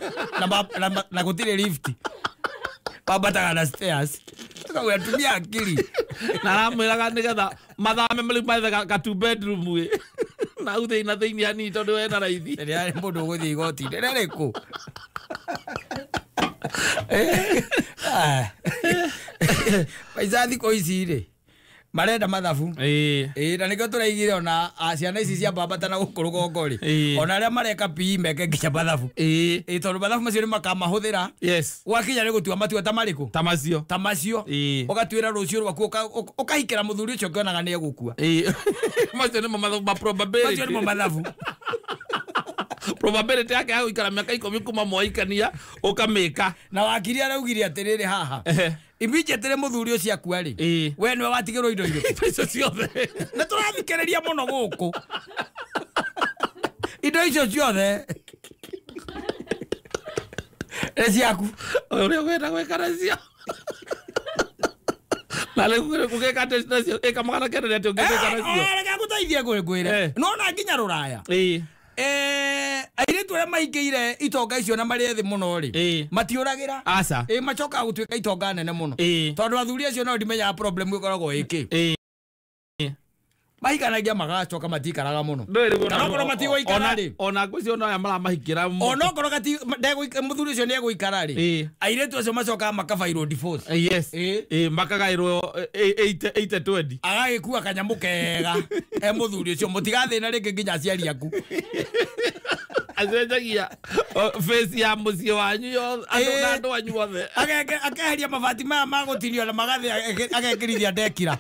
Na gutire lift. Babataga na stairs. Kawe tumia akili. Na ramwiraga nigetha mathame mali ka 2 bedroom we. Na uthe ina thiini ani tondu we na raithi. Ndio ari mundu guthi igoti. Nderere ku. Paisa thiko ici ri. Marenda mathabu. Na nikio turaigire ona ciana ici cia babata na gukuruga ngori. Ona aria mareka PE meke nginya mathabu. Tondu mathabu macio ni makamahũthĩra. Yes. Wakinya ni gutua matua ta mariku. Ta macio. Ũgatuĩra rũciũ rwaku ũkahikĩra mũthuri ũcio ũkĩonaga nĩ egũkua. Macio ni mathabu probability. Macio ni mathabu. Probability yake ya gũikara mĩaka 10 kuma mwaikania ũkamĩka. Na wakiri araugire atĩrĩrĩ haha. Immediately muthuri ucio akua ri. We nwe watigirwo indo irĩkũ? Icio ciothe. Na tũrathikĩrĩria mũno gũkũ. Indo icio ciothe. Ciaku. Ũrĩa gwenda gwĩkara cio. Na rĩu gũgĩka test nacio ĩkamagana kĩrĩa atĩ ũngĩgĩka nacio. Reke ngũteithie ngwĩre. No na nginya rũraya. Airitu aria maingĩire itonga icio na marĩ thĩ mũno ri matiũragĩra aca macokaga gũtuĩka itonga nene mũno tondũ athuri acio no ndimenyaga problem ĩkoragwo ĩkĩ mahikanagia magacoka matikaraga mũno onokorwo matigũikara rĩ ona ngwĩcio no aya maramahikĩra onokorwo mũthuri ũcio nĩ egũikara rĩ airitu acio macokaga makabairwo divorce makagaĩrwo 80-20 agagĩkua kanyamũ kega mũthuri ũcio mũtigathĩna rĩngĩ nginya aciari aku acenjagia face ya mũciĩ wanyu yothe andũ na andũ anyu othe akeheria mabati maya ma gũtinio na magathĩ agekĩrithia ndekira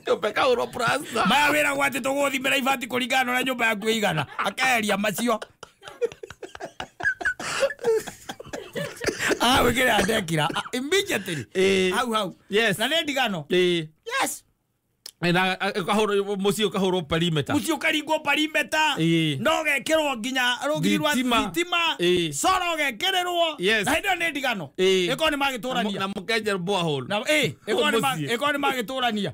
nyũmba ĩkahũrwo plasta maya wĩragwo atĩ tũgũthimĩra ibati kũringana na ũrĩa nyũmba yaku ĩigana akeheria macio wĩkĩrĩra ndekira immediately hau na nĩ ndigano yes mũciĩ ũkahũrwo perimeter mũciĩ ũkaringwo perimeter no gekĩrwo nginya rũgiri rwa thitima coro ũgekĩrĩrwo na hĩndĩ ĩyo nĩ ndigano ĩkorwo nĩ magĩtũrania na mũkenjerwo borehole ĩkorwo nĩ magĩtũrania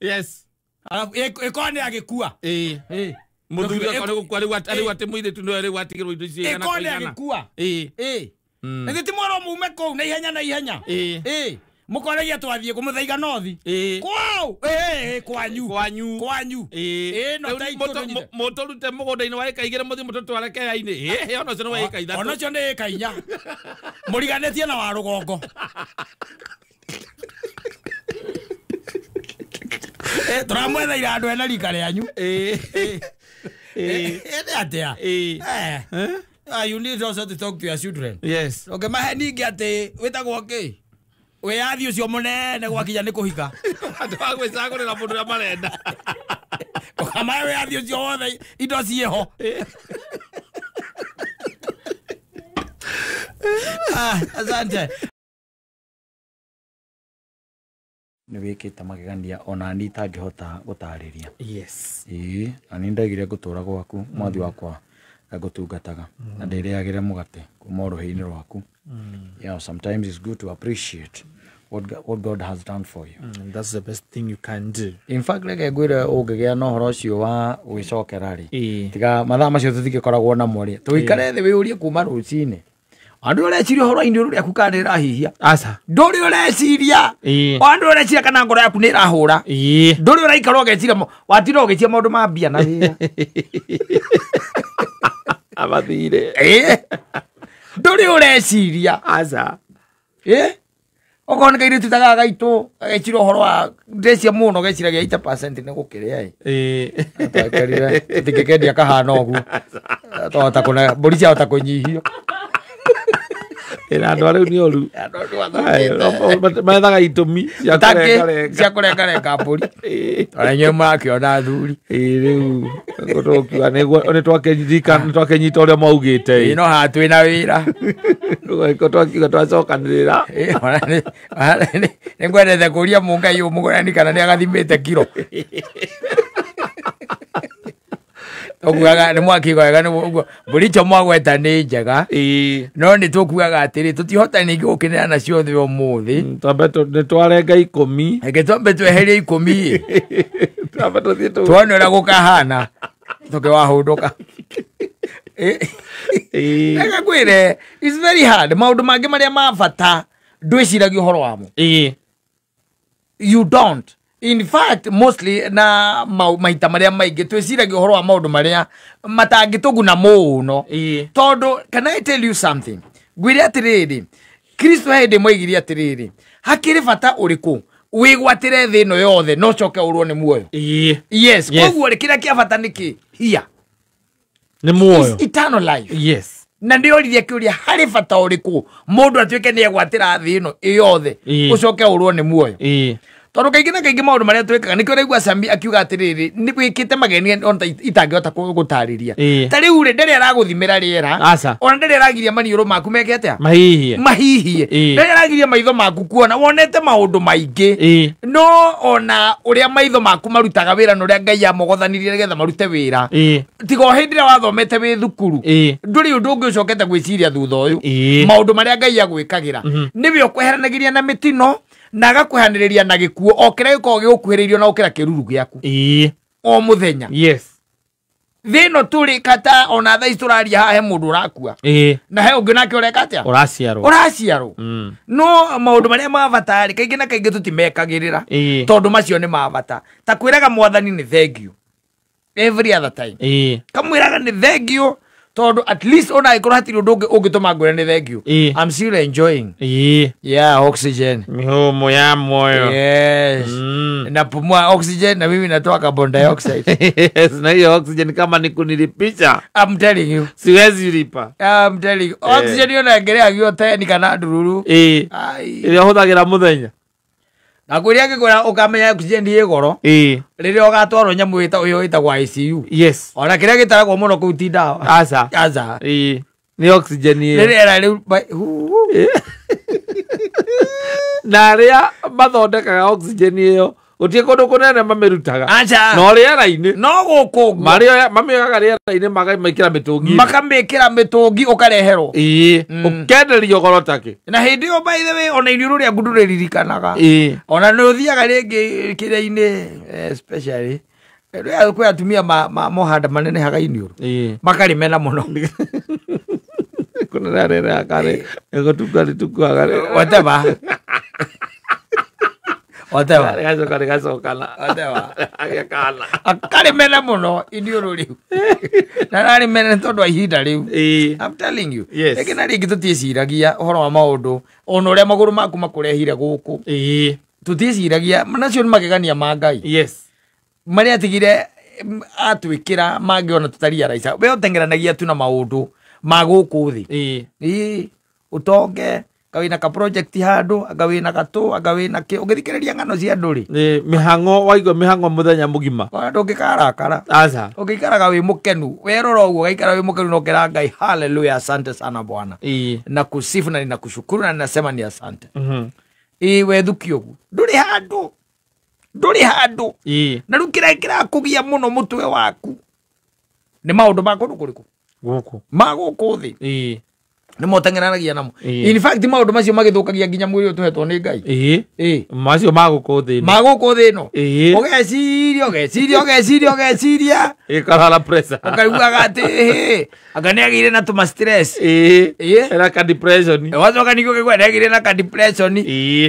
yes ĩkorwo nĩ agĩkua mũthuri akorwo gũkua rĩu atĩ mũirĩtu nĩwe rĩu atigĩrwo indo icio ĩkorwo nĩ agĩkua na gĩtimwĩrwo mume kũu na ihenya mukoragia twathiĩ kũmũthaiga nothi kwao kwanyu mũtũrute mũgũnda-inĩ wa ĩka igĩrĩ mũthiĩ mũtũtware kea-inĩ ona ũcio nĩ wa ĩka ithatũ ona ũcio nĩ ĩka inya mũriganĩtie na wa rũgongo tũramwetheire andũ ena rika rĩanyu nĩ atĩa you need also to talk to your children yes mahe ningĩ atĩ wĩtagwo kĩ wĩyathi ũcio mũnene gwakinya nĩ kũhika andũ a gwĩcagũrĩra mũndũ ũrĩa marenda ũkamahe wĩyathi ũcio wothe indo ciĩho asante nĩ wĩkĩte magegania ona niĩ itangĩhota gũtarĩria. Yes. Na niĩ ndagire ngũtũra gwaku mwathi wakwa ngũtungataga na ndĩrĩagĩre mũgate kuma rũhĩ-inĩ rwaku. Yeah, sometimes it's good to appreciate what God has done for you. That's the best thing you can do. In fact, reke ngwĩre ũngĩgĩa na ũhoro ũcio wa gwĩcokera rĩ, tiga mathaa macio tũtingĩkoragwo namo rĩ, tũikare thĩ wĩyũrie kuma rũcinĩ. Andũ ũreciria ũhoro iniũrũ rĩaku kana nĩrahihia? Aca. Ndũrĩ ũreciria. Andũ ũreciria kana ngoro yaku nĩrahũra? Ndũrĩ ũraikara ũgeciria watinda ũgĩtia maũndũ ma mbia na wĩra. Abathire. Ndũrĩ ũreciria. Aca. Okorwo nĩ kairĩtu ta gaka gaitũ agecira ũhoro wa ndecia mũno geciragia 80% nĩ gũkĩrĩa twakarire tũtingĩkendia kahana ũguo twahota kũna mbũri ciahota kũnyihio. Andũ arĩu nĩ oru methaga itũmi cia kũrengarenga mbũri ona inyuĩ makĩona thuri rĩu tũkiuga nĩ twakenyita ũrĩa maugĩte no haha twĩna wĩra twakiuga twacokanĩrĩra nĩ ngwendete kũria mũngai ũmũgũrani kana nĩ agathimĩte kiro okuaga nĩ mwakiuga wega nĩguo mbũri icio mwagweta nĩ njega no nĩ tũkuaga atĩrĩ tũtihota ningĩ gũkenera nacio thĩ ũmũthĩ nĩ twarenga 10 reke twambe tweherie 10 tuone ũrĩa gũkahana tũkĩwahũndũka. Reka ngwĩre it's very hard maũndũ mangĩ marĩa ma bata ndwĩciragia ũhoro wamo. You don't. In fact, mostly na maita maria maingĩ twĩciragia ũhoro wa maũndũ marĩa matangĩtũguna mũno. Tondũ, can I tell you something? Ngwĩre atĩrĩrĩ, Kristo hĩndĩ mwaigire atĩrĩrĩ, hakĩrĩ bata ũrĩkũ wĩgwatĩre thĩ ĩno yothe no coke ũrwo nĩ muoyo? Yes, koguo kĩrĩa kĩa bata nĩkĩ? Hiya. Nĩ muoyo. Eternal life. Yes. Na ndĩoririe kĩũria harĩ bata ũrĩkũ mũndũ atuĩke nĩ egwatĩra thĩ ĩno yothe ũcoke ũrwo nĩ muoyo? Tondũ kaingĩ na kaingĩ maũndũ marĩa twĩkaga nĩkĩo ũraigua Sambi akiuga atĩrĩrĩ nĩ gwĩkĩte mageni ona itangĩhota gũtarĩria. Ta rĩu rĩ ndarĩ aragũthimĩra rĩera ona ndarĩ aragiria maniũrũ maku meke atĩa mahihie ndarĩ aragiria maitho maku kuona wonete maũndũ maingĩ no ona ũrĩa maitho maku marutaga wĩra na ũrĩa Ngai amogothanirie nĩgetha marute wĩra tiga o hĩndĩ ĩrĩa wathomete wĩ thukuru ndũrĩ ũndũ ũngĩ ũcokete gwĩciria thutha ũyũ maũndũ marĩa Ngai agwĩkagĩra nĩwe ũkweheranagĩria na mĩtino na agakwehanĩrĩria na gĩkuũ o kĩrĩa gĩkoragwo gĩgũkuhĩrĩirio na gũkĩra kĩruru gĩaku o mũthenya. Thĩ ĩno tũrĩ kata ona thaa ici tũraria haha he mũndũ ũrakua na he ũngĩ nake ũreka atĩa ũraciarwo no maũndũ marĩa ma bata rĩ kaingĩ na kaingĩ tũtimekagĩrĩra tondũ macio nĩ ma bata ta kwĩraga Mwathani nĩ thengiũ every other time kamwĩraga nĩ thengiũ tondũ at least ona ĩkorwo hatirĩ ũndũ ũngĩ ũngĩtũma ngwĩre nĩ thengiũ. I'm still enjoying oxygen mihumo ya moyo napumua oxygen na mimi natoa carbon dioxide. Na hiyo oxygen kama ni kunilipisha I'm telling you siwezi lipa. I'm telling you oxygen yona ngereagio teni kana ndururu ĩrĩa hũthagĩra mũthenya na kũrĩa ngĩkwĩra ũkamenya oxygen ĩ goro rĩrĩa ũgatwarwo nyamũ ũyũ ĩtagwo ICU ona kĩrĩa gĩtaragwo mũno kũu ti ndawa aca nĩ oxygen rĩrĩa rĩu na arĩa mathondekaga oxygen ĩyo gũtirĩ kũndũ kũnene mamĩrutaga no rĩera-inĩ no gũkũ mamĩoyaga rĩera-inĩ makamĩkĩra mĩtũngi makamĩkĩra mĩtũngi ũkareherwo ũkenderio goro takĩ na hĩndĩ ĩyo by the way ona iniũrũ rĩaku ndũrĩririkanaga ona nĩ ũthiaga rĩngĩ kĩrĩa-inĩ especially kwĩ atumia mohanda manenehaga iniũrũ makarĩmena mũno kũnene rĩrĩa karĩ gũtunga whatever akarimena muno iniũrũ rĩu na narimena tondũ ihinda rĩu. I'm telling you rĩngĩ na rĩngĩ tũtiĩciragia ũhoro wa maũndũ ona ũrĩa magũrũ maku makũrehire gũkũ tũtiĩciragia nacio nĩ magegania ma Ngai marĩa atigire atwĩkĩra mangĩ ona tũtariaraica we ũteng'eranagia tu na maũndũ ma gũkũ thĩ ũtonge kawina ka project handu agawina gato agawina ke ũgĩthikĩrĩria ng'ano cia andũ rĩ mĩhang'o waigua mĩhang'o mũthenya mũgima ndũngĩkarakara aca ũngĩikaraga wĩ mũkenu werora ũguo ũgaikara wĩ mũkenu na ũkĩra Ngai haleluya asante sana Bwana na kusifu na ninakushukuru na ninasema ni asante we thuki ũguo ndũrĩ handũ nduri handu na rukira kugia muno mutwe waku ni maundu makuru kuriku guku maguku thi ni motangeranagia namo in fact maundu macio magithukagia nginya mwiri utuhetwo ni Ngai macio maguku thi no ogeciria ikarala pressure akaigua gati akane agire na tuma stress era ka depression wazoka nikio kigwa agire na ka depression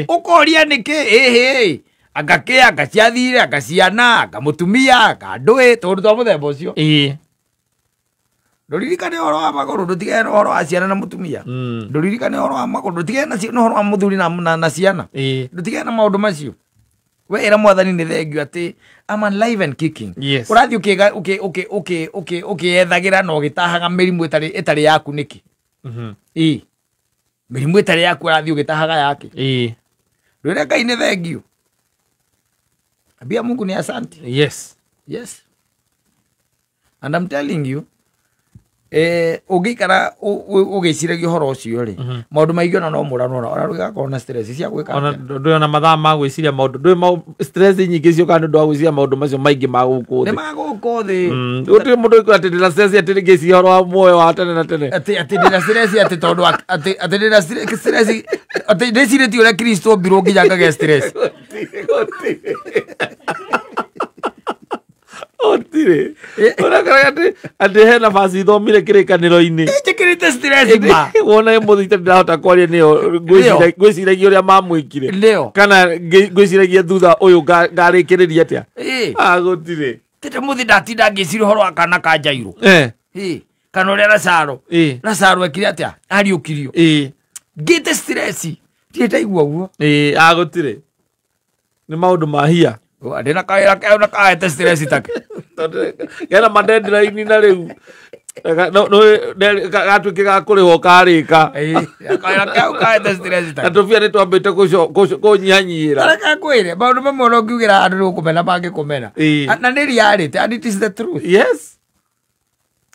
ukoria niki agakia agaciathire agaciana akamutumia akandwe tondu twa muthemba ucio ndoririkane horo wa maguru ndutigane horo wa ciana na mutumia ndoririkane horo wa maguru ndutigane na horo wa muthuri na ciana ndutigane na maundu macio we era mwathani ni thengio ati I'm alive and kicking urathi ethagira no gitahaga mirimu itari yaku niki mirimu itari yaku urathi ugitahaga yake rwira Ngai ni thengio abia Mungu ni asante yes and I'm telling you ugikara ugiciragia horo ucio ri maundu maingĩ no muranora uraruga kona stress cia gwika ona ndona mathaa ma gwiciria maundu ndwe stress nyingĩ cio kana ndwa gwiciria maundu macio maingĩ ma gũkũ thĩ gũtirĩ mũndũ ũkũra atĩ ndĩna stress atĩ ngĩciria horo wa muoyo wa tene na tene atĩ ndĩna stress atĩ tondũ atĩ ndĩna stress atĩ ndĩcirĩtie ũrĩa Kristo mbirwo nginya ngagĩa stress otire ora karagate ande hena basi thomire kirikaniro-ini njikirite stress ma wona muthite ndahota kwaria niyo gwiciragia uria mamwikire kana gwiciragia thutha uyu ngarikiriria atia gutire tete muthi ndatinda ngicira horo akana ka Jairo kana uria Lazaro ekire atia ariukirio ngite stress tieta igua guo gutire ni maundu mahia ndina kaira kauna kaete stress take gena madeadline na riu no gatuike gakurihwo karika kaira kaete stress take atufia ni twambite kunyanyira araka kwire maundu mamwe no ngiugira andu rukumena bangi kumena na ni reality and it is the truth yes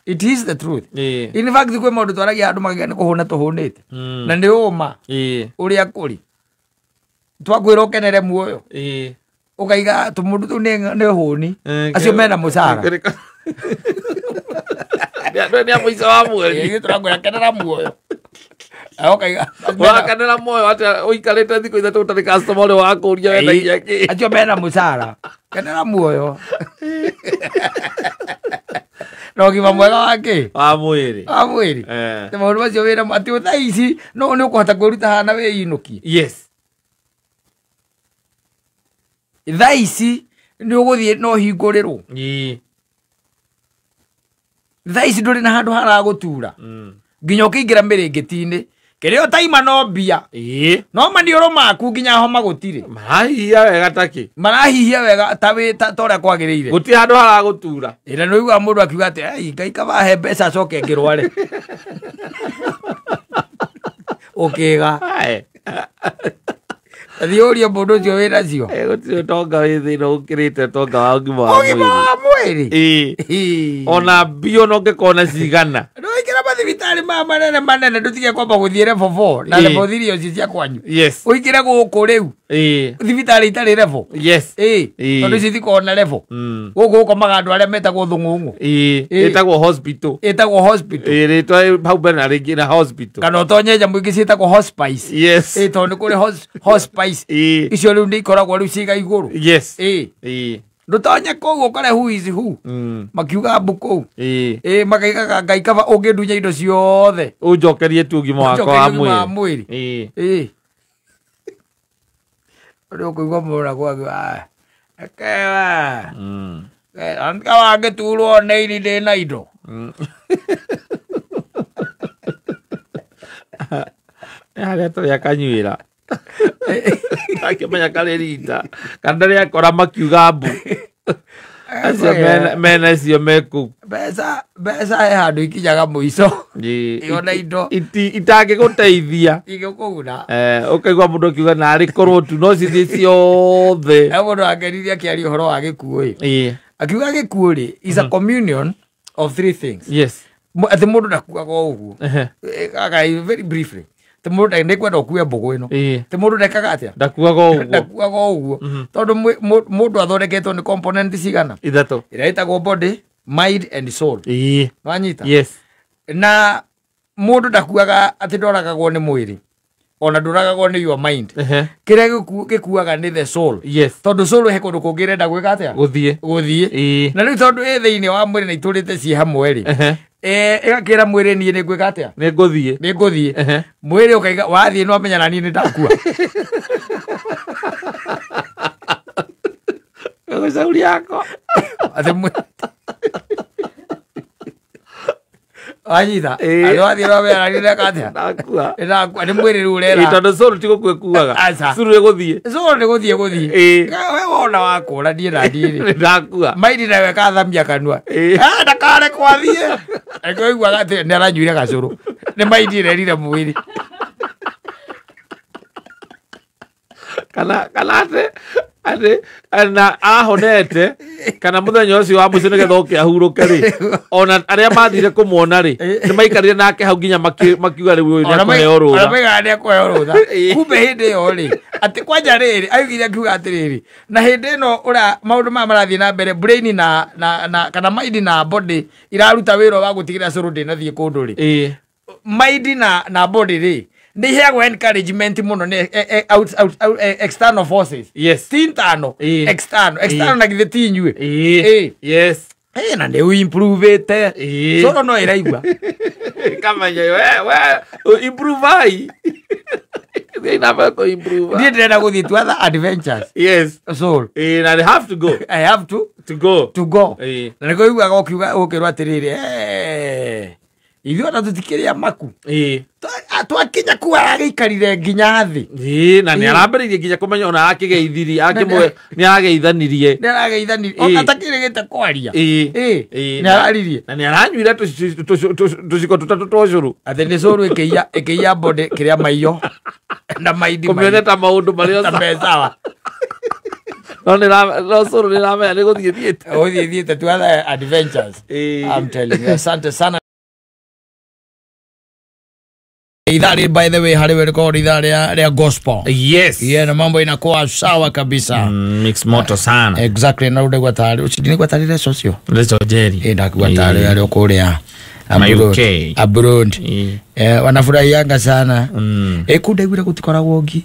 it is the truth in fact kwe maundu twaragia andu magiga ni kuhuna tuhunite na ni uma uria kuri twakwira ukenere muoyo ukaiga tumundu tu ne honi acio mena musara ni amuica wa mweri turangwira kenera muoyo ukaiga kenera muoyo ati uikarite thiku ithatu utari customer uri wakuria wenda inyaki acio mena musara kenera muoyo no gima mwega wake wa mwiri te maundu macio wira ati uthaici no ni ukuhota kwiruta hana wiinuki yes thaici ni uguthie no hingurirwo thaici nduri na handu haragutura nginya ukiingira miringiti-ini kirio taima no mbia no manioro maku nginya homa gutire marahihia wega taki marahihia wega ta uria kwagiriire guti handu haragutura ira no igua mundu akiuga ati Ngai kabahe mbeca acoke ngirware ukiga Thioria mundu ucio wina cio gutire tonga wi thina ukirite tonga wa ngima wa mwiri ona bio no ngikona cigana ndoikira mathibitari manene ndutige kwamba guthie level 4 na level 3 ocio cia kwanyu uikire guku riu thibitari itari level tondu ici thikona level guku ukomaga andu aria metagwo thung'ung'u itagwo hospital ritwa hau mbere na ringi na hospital kana utonye njamu ingi ciitagwo hospice tondu kuri hospice icio riu ni ikoragwo riu ciiga iguru ndutonye kũu ũkore who is who makiuga mbuku makaigaga Ngai kaba ũngĩndunya indo ciothe ũnjokerie tu ũgima wakwa wa mwĩrĩ ũrĩa ũkũigua mũndũ akuaga ekewa anga wangĩturwo nĩ ini ndĩ na indo harĩa tũrĩ akanyuĩra akimenya kari rita kana ria kora makiuga mbu acio mena cio meku mbeca he handu ikinyaga muico iona indo itangĩgũteithia igĩkũguna ũkaigua mũndũ akiuga narĩ korwo tu no cithiĩ ciothe he mũndũ angenirie akĩaria ũhoro wa gĩkuũ akiuga gĩkuũ is a communion of three things yes atĩ mũndũ ndakuaga ũguo very briefly te mundu ndikwenda kuya mbugu ino te mundu ndekaga atia ndakuaga uguo tondu mundu athondeketwo ni component cigana ithatũ ira itagwo body mind and soul wanyita yes na mundu ndakuaga ati ndoragagwo ni mwiri ona nduragagwo ni your mind kiria gikuaga ni the soul yes tondu soul he kundu kungirenda gwika atia guthie na riu tondu thiini wa mwiri na iturite ci hamwe ri igakira mwiri nie ni gwika atia ni nguthie mwiri ukaiga wathie no amenya na ni ndakua sauri yako ate anyita alo athie no amenya na ni ndakatia ndakua ni mwiri ru rera tondu soul ti gukuaga soul ni guthie we wona wakura nie na ndiri ndakua maidi nawe kathamia kanua ndakare kwathie ekoigua ati ni aranyuire gacuru ni maidi rerire mwiri kana ate na ahonete kana muthenya ucio wa mucio nigetha ukiahuruke ri ona aria mathire kumuona ri ni maikarire nake hau nginya makiuga riu uyu ni kuheo rutha ona maiga ni kuheo rutha kumbe hindi yo ri ati kwanja riri augire akiuga atiriri na hindi ino ura maundu ma marathie na mbere brain na kana mind na body iraruta wira wa gutigira curu ndi nathie kundu ri mind na body ri ni heagwo encouragement muno ni external forces yes tintano external na githe tinyue yes na ni improve ite solo no iraigua kama nyo we improve ai they never go improve ni ndenda guthie to other adventures yes soul and I have to go to go na niko igua gokiuga ukirwa atiriri ithuona tutikiria maku twakinya kuwa agikarire nginya thi na ni arambiririe nginya kumenya ona akigeithiri akimwe ni arageithanirie ona takirigite kwaria ni araririe na ni aranyuire tuciko tutatu twacuru ati ni curu ikiia body kiria maiyo na maidi kumioneta maundu maria tamesawa no curu ni ramenya ni guthiethiete to other adventures I'm telling you asante sana idari by the way hali record idari ya gospel yes na mambo inakuwa sawa kabisa mix moto sana exactly na ude gwatari uchini gwatari leso sio leso jeri na gwatari yale okuria abroad wanafurahianga sana kude gwira gutikora wogi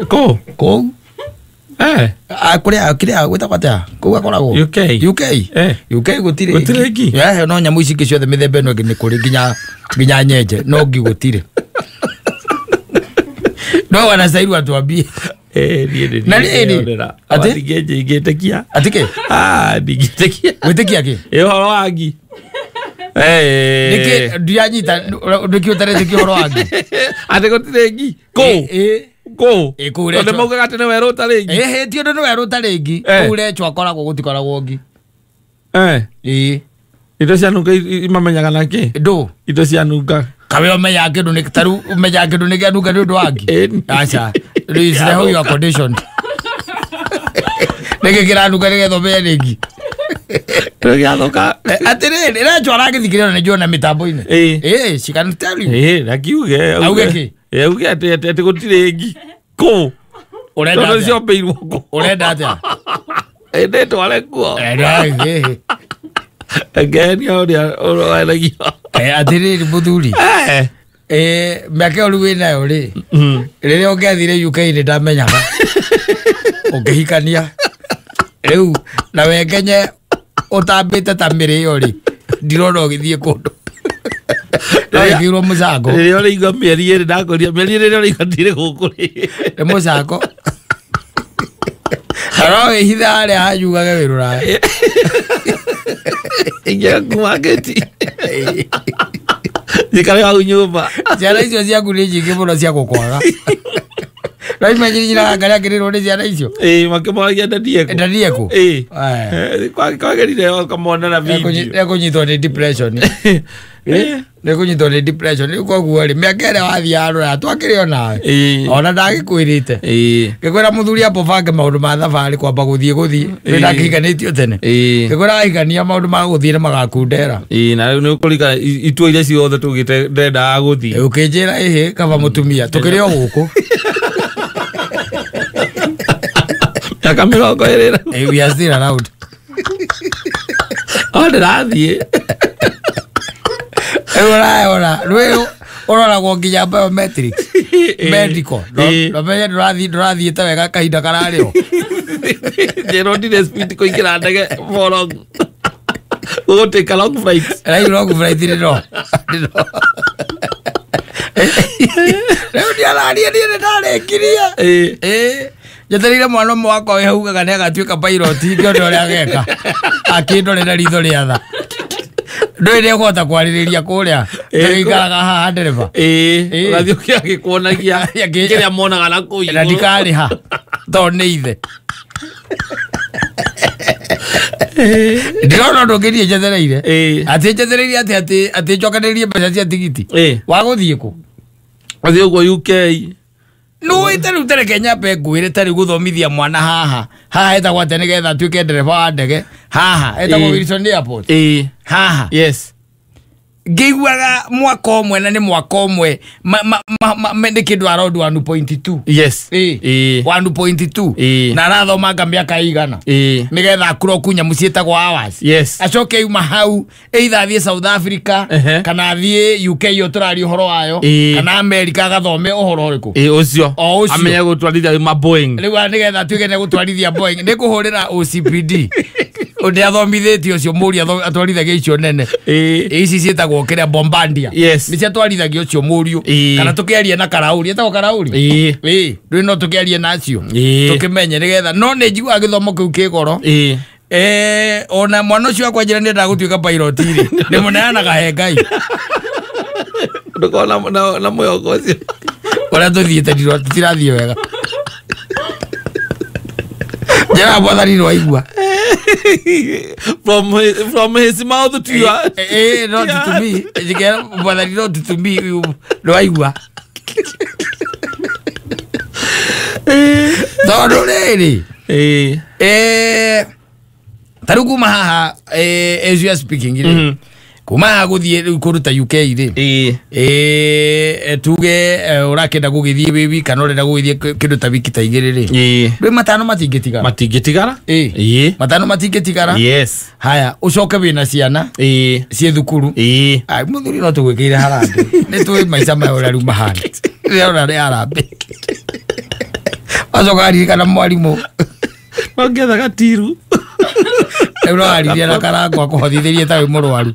ko kuria gwita kwata kuga koragwo UK gutire gi no nyamu ici ciothe mithembe no ni kuri nginya nyenje no ngi gutire no wanasairu atuambie na nini ati ngeje ingetekia atike ngetekia wetekia ki horo wangi niki ndianyita ndiki utarete ki horo wangi ati gutire gi ko tondu maugaga ati ni weruta ringi ti undu ni weruta ringi ure chwakoragwo gutikoragwo ngi indo cianunga imamenyaga naki indo cianunga kawe umenya kindu ni taru umenya kindu ni kianunga ni undu wangi acha is the how you are conditioned niki kiranunga nigetho me ringi tugiathoka atiriri irachwara ngithikirana ni jona mitambo-ini she can tell you nakiuge auge uge ati gutire ngi ko urenda cio mbeirwo ko urenda atia ende tware kuo again uraigio atiriri muthuri miaka uri winayo ri riria ungiathire UK ni ndamenyaga ungihikania riu na wengenye utambite ta mirio ri ndirona ugithie kundu Nagirwo mucango. Riria uriigua mieri iri ndakoria mieri riria uriigua ndire guku ri. Ni mucango. Arawe hitha aria hayugage wirura. Ingia kuma geti. Nikare au nyumba. Ciana icio ciaku nĩ nyingĩ mũno cia gũkwaga. Na imagine ngaria ngĩrĩrwo nĩ ciana icio. Makĩmoragia ndadieko. Ndadieko. Kwagerire kamona na video. Ekũnyitwo nĩ depression. ne kunyitwo ni depression ni koguo ri miakere wathiaro ya twakire ona ona ndagikwirite gikwira muthuri apo bange maundu ma thabari kwamba guthie ndakiganitio tene gikwira igania maundu ma guthie magakundera na ni ukurika itwa ile ciothe tugite ndenda guthie ukinjira kaba mutumia tukiri o guku Kamera ko erera we are still around rathie ora ora nginya biometrics medical no menye ndurathie ta wega kahinda karario jero ndire speed ko ikira ndege for go take a long flight long flight no ndio ndarekiria Jatarire mwana mwako we haugaga ne agatuika pilot ngio ndo ria geka akindorera ritho ria tha ndoire gota kwaririria kuria ngikaraga haha ndereba radio kia gikuonagia kiria monaga na kuiyo na ndikari ha to ne ithe ndiro ndo ngirie jethereire ati jethereire ati njokaniririe mbeca cia tigiti wa guthie ku athio go UK no itaru tere Kenya pe gwire tari guthomithia mwana haha etagwa tene getha tuike ndereba wa ndege haha etagwa Wilson Airport haha yes ngiguaga mwaka omwe na ni mwaka omwe ni kindu around 1.2 yes 1.2 na rathoma miaka igana nigetha akuro kunya musietagwo hours yes acoke uma hau either athie South Africa kana athie UK yoturari uhoro wayo kana America agathome uhoro uriku ucio amenye gutwarithia ma Boeing riu nigetha tuike ne gutwarithia Boeing ni kuhurira OCPD undi athomithitio ucio muri atwarithagia icio nene ici cietagwo kiria Bombardier yes ni ciatwarithagia ucio muriu kana tukiaria na karauri etagwo karauri riu no tukiaria nacio tukimenye nigetha no ne njigua agithomo kiu kigoro ona mwana ucio akwa njira ndenda gutuika pilot ri ni muneanaga he Ngai ndukona na moyo ucio ora tuthiete ndiro tirathie wega jana bwathani no aigua from his mouth to you not to me jigera bwathani not to me no aigua todo reri taruku maha as you are speaking kuma guthie kuruta UK ri tuge urakenda gugithie baby kana urenda gugithie kindu ta wiki ta igiri ri rwe matano matingitigara matano matingitigara yes haya ucoke wina ciana cie thukuru ai muthuri no tugwikire harambe ni twi maica ma uraru mahana ria ura ria harambe azogari kana mwalimu wangetha gatiru ero ari na karango akuhothithirie tawe murwaru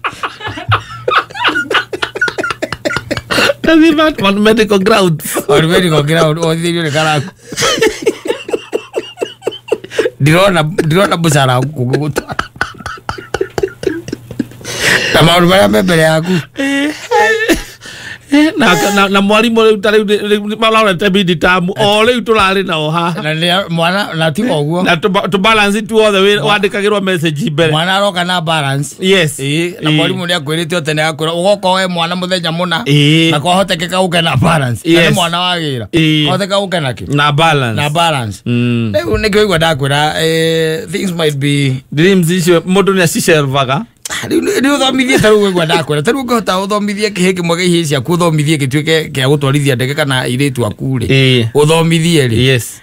on medical ground othithirio ni karango ndirona busara kuguguta na maundu maria me mbere yaku na mwalimu riu tari malaura tabidi tamu o riu turari na oha na mwana na ti oguo na to balance tu othe we wandikagirwa message mbere mwana roka na balance yes na mwalimu ni akwirite otene akura ugoko we mwana muthenya muna na kwa hotekeka uke na balance na mwana wagira hotekeka uke na balance riu ni kigwa ndakwira things might be dreams icio mundu ni acicervaga riu thomithie taru gwa ndakwira taru ngota uthomithie kihe kimwe gihi cia kuthomithie gituike kia gutwarithia ndege kana iritu akure uthomithie ri yes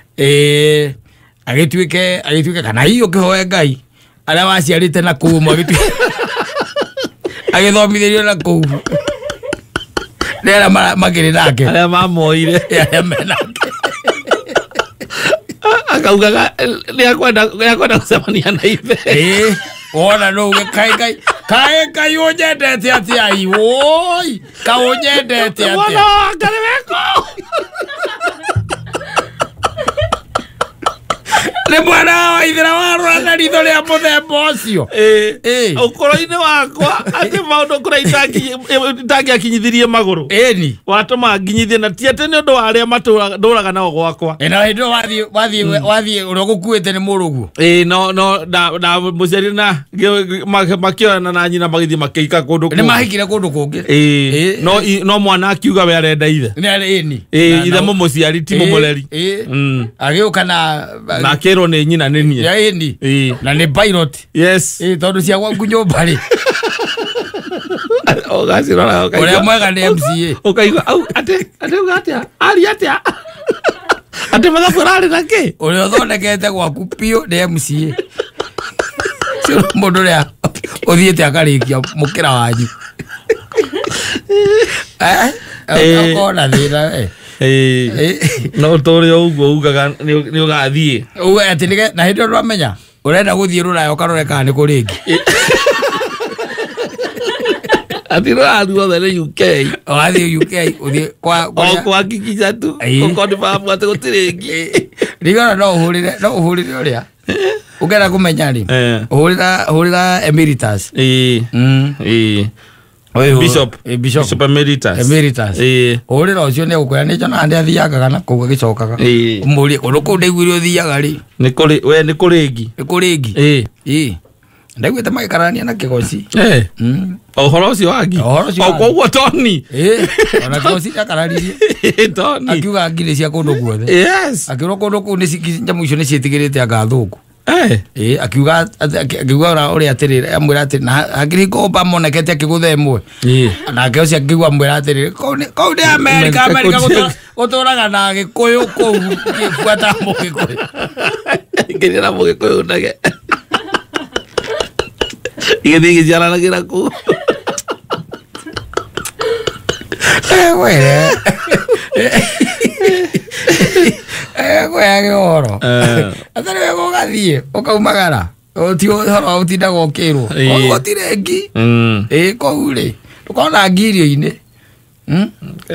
agituike kana hiyo kihoe Ngai aria waciarite na kuuma gituike agithomithirio na kuuma nera magiri nake aria mamoire aria menake akaugaga ni akwenda kucemania na ithe ona no kai onyendete atia ai woi ka onyendete atia wala kareweko le mwana wa ithira wa rwana ritho ria muthemba ucio ukoro-ini wakwa ati maundu kura itangi akinyithirie maguru eni watuma nginyithie na ti ati ni undu wa aria maturaga nao gwakwa na hindo wathie uria gukuite ni murugu no na muciari na makiona na nyina magithie makeika kundu ni mahikire kundu kungi no mwana akiuga we arenda ithe eni ithe mumuciari ti mumureri agiuka na kirwo ni nyina ni nie ya eni na ni pilot yes tondu cia gwaku nyumba ri ogacirora uria mwega ni MCA ukaiga au ate ugatia ari atia ate mathabu rari na ki uria thondekete gwaku pio ni MCA cio mundu ria uthiete akarikia mukira wanyu akona thina no tore uguo ugaga ni ugathie uwe ati na hindo rwamenya urenda guthie ruraya ukarore kana ni kuringi ati radu othe ni UK wathi UK uthie kwa kikiza tu ukoni babu ati gutiringi rigora no uhurire uria ugera kumenya ri uhurira emeritus Bishop Emeritus urira ucio ni gukwira ni jona andi athiaga kana kuga gicokaga umuri uruku ndeiguire uthiaga ri ni kuringi ndaiguite magikarania na kigoci ohoro ucio wangi koguo toni ona kigoci ndakararirie toni akiuga ngire cia kundu guothe yes akiuga kundu ku ni njamu icio ni cietigirite agathuku akiuga uria atirire amwira ati na agiri komba monekete akigutha imwe na akio cia akigwa mwira atirire kou ni America guturaga na gikuyu kou gifuata mugikuyu ngirira mugikuyu ndage igithi giciaranagira ku were kwage oro atari we gugathie ukaumagara ti horo utinda gokirwo gotirengi kou ri ukona ngirio-ini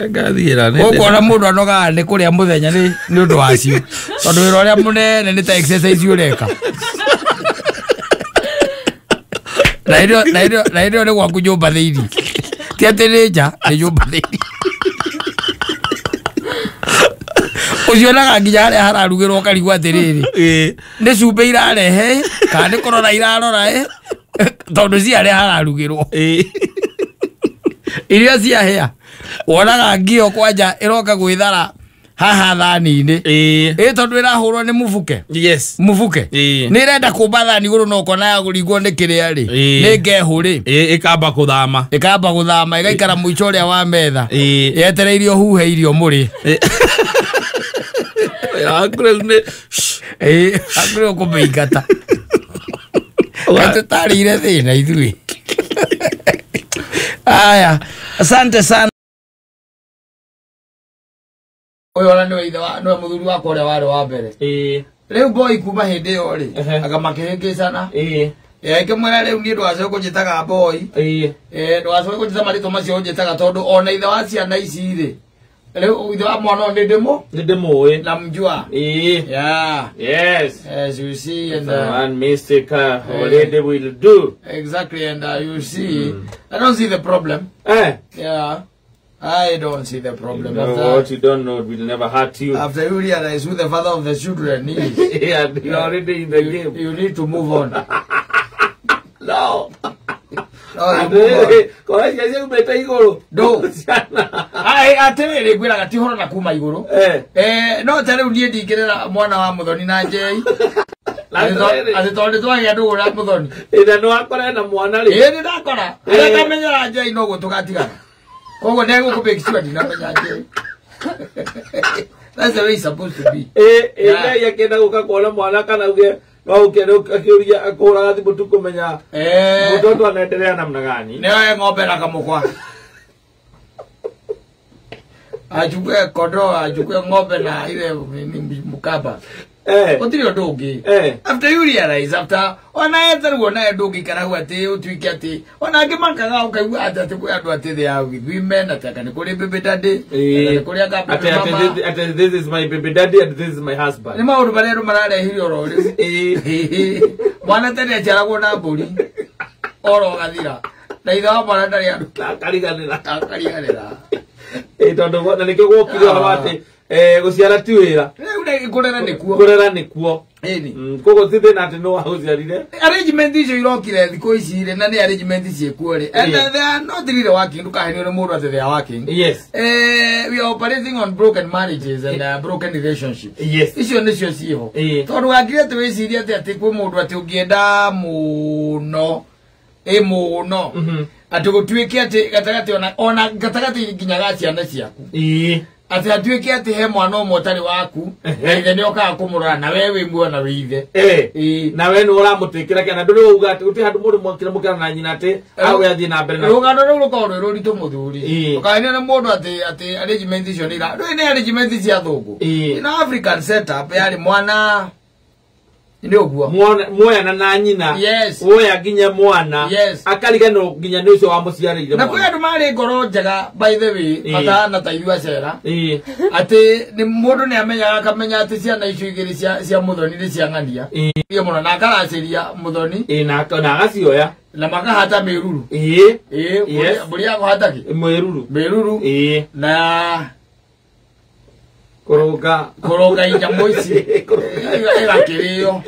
ngathira ukona mundu anoga ni kuria muthenya ni undu wacio tondu wira uria munene ni ta exercise ureka na irio ni gwaku nyumba thiini ti ati ni nja ni nyumba thiini ucio naga nginya haria hararugirwo karigwa atiriri ni cumbe irarehe kana ni korora irarora tondu cia haria hararugirwo irio ciahia wonaga ngio kwanja iroka gwithara haha thani-ini tondu irahurwo ni mubuke mubuke ni irenda kumba thani iguru no kona ya guringwo ni kiria ri ni ngehu ri ikamba kuthama igaikara muico uria wa metha yetereirio huhe irio muri akurene akure kumeingata tutarire thina ithui aya asante sana uyu ona ni ithe wa no muthuri wakwa uria wari wa mbere riu boy kuma hindi yo ri agamakihingicana ikimwira riu ni ndwacoke kunjitaga boy ndwacoke kunjita marito macio njitaga tondu ona ithe wa ciana ici ri riu ithe wa mwana ni ndimo na mjua yes you see and one mistake already will do exactly and you see I don't see the problem I don't see the problem. What you don't know will never hurt you. After you realize who the father of the children is, you're already in the game. You need to move on. No. Atiriri gwiraga ti horo na kuma iguru no tare undie ndingirira mwana wa muthoni na njei ati tondu twagia ndugura muthoni ina no akora na mwana ri ni ndakora ira kamenya njei no gutugatigana kogo nego kubekisiwa ndinamenya njei that's the way it's supposed to be yakenda gukakona mwana kana uge no kero akiuria akora thimu tukumenya mtoto anaendelea namna gani newe ng'ombe na kamukwa achukue kondo achukue ng'ombe na ile mukaba utiri ndungi after you realize after ona etherwo na ndungi karagu ati utwike ati ona ngimakaga ukaigua ati kwa andu ati they are with women ataka ni kuri baby daddy ni kuri anga baby mama ati this is my baby daddy and this is my husband ni maundu maria mararehire oro ri Mwana tene njaragwo na mburi. Oro gathira. Na ithe wa mwana ndari andu. Kariganira. Tondu na nikio gukire wate guciara ti wira. Riu kurera nikuo. Kurera nikuo. Eni. Kogo tithe na ati no wahuciarire. Arrangement icio irokire thiko ici ri na ni arrangement ici kuo ri. And they are not really working. Ndukahenio ni mundu ati they are working. Yes. We are operating on broken marriages and broken relationships. Yes. Icio nicio ciho. Tondu gakire ati wiciria ati kwi mundu ati ungienda muno. Muno. Ati gutwike ati gatagati ona gatagati nginya gaciana ciaku. Ati atuike ati he mwana umwe utari waku ithe ni okaga kumurora na wewe muona withe na we no uramutikira kana nduri uga ati uti handu mundu mwakira mukira na nyina ati awe athi na mbere na rugano ru rukorwo ruri to muthuri ukaina na mundu ati arrangement icio ni ra ni arrangement cia thungu ina African setup yari mwana ni oguo mwana na nyina oya ginya mwana akarigano ginya ni ucio wa muciarire na kwa andu mari ngoro njega by the way matana ta ithu acera ati ni mundu ni amenyaga akamenya ati ciana icio igiri cia muthoni ni cia ng'ania iyo muno na akaraciria muthoni na agacioya na makahata meruru buri yako hataki meruru na koroga ijambo ici igakirio